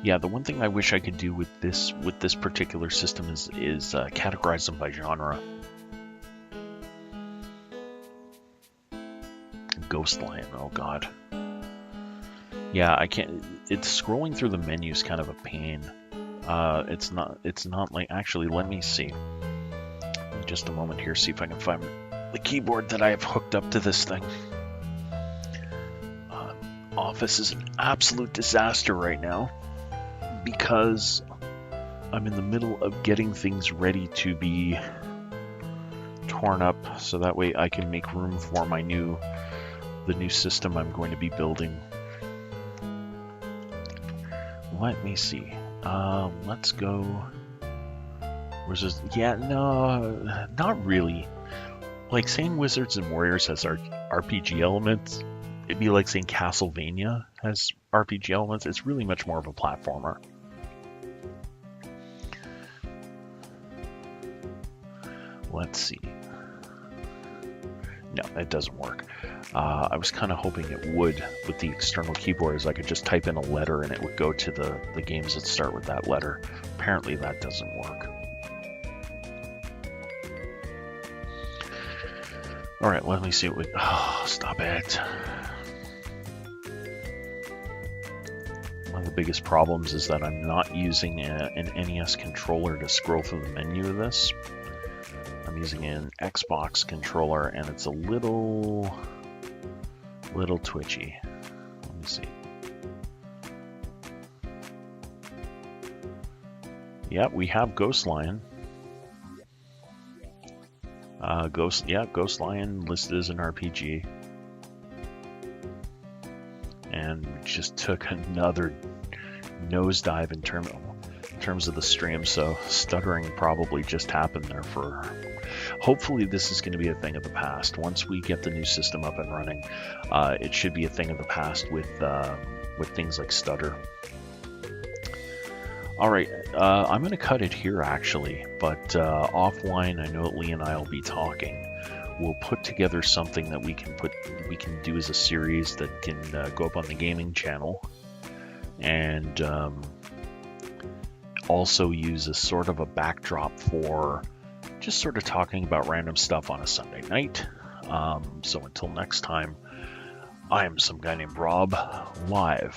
Yeah, the one thing I wish I could do with this particular system is categorize them by genre. Ghostline, oh god. Yeah, I can't. It's scrolling through the menus kind of a pain. It's not like, actually, let me see. Just a moment here, see if I can find the keyboard that I have hooked up to this thing. Office is an absolute disaster right now because I'm in the middle of getting things ready to be torn up, so that way I can make room for the new system I'm going to be building. Let me see. Let's go. Where's this? Yeah, no, not really. Like saying Wizards and Warriors has RPG elements, it'd be like saying Castlevania has RPG elements. It's really much more of a platformer. Let's see. No, that doesn't work. I was kind of hoping it would with the external keyboard, as I could just type in a letter and it would go to the games that start with that letter. Apparently that doesn't work. All right, let me see what we... Oh, stop it. One of the biggest problems is that I'm not using an NES controller to scroll through the menu of this. I'm using an Xbox controller and it's a little twitchy. Let me see. Yeah, we have Ghost Lion. Ghost Lion listed as an RPG. And just took another nosedive in terms of the stream, so stuttering probably just happened there for... Hopefully this is going to be a thing of the past. Once we get the new system up and running, it should be a thing of the past with things like stutter. Alright, I'm going to cut it here actually, but offline I know Lee and I will be talking. We'll put together something that we can do as a series that can go up on the gaming channel, and also use as sort of a backdrop for just sort of talking about random stuff on a Sunday night. So until next time, I am some guy named Rob, live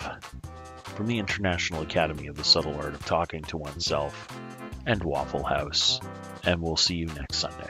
from the International Academy of the Subtle Art of Talking to Oneself and Waffle House, and we'll see you next Sunday.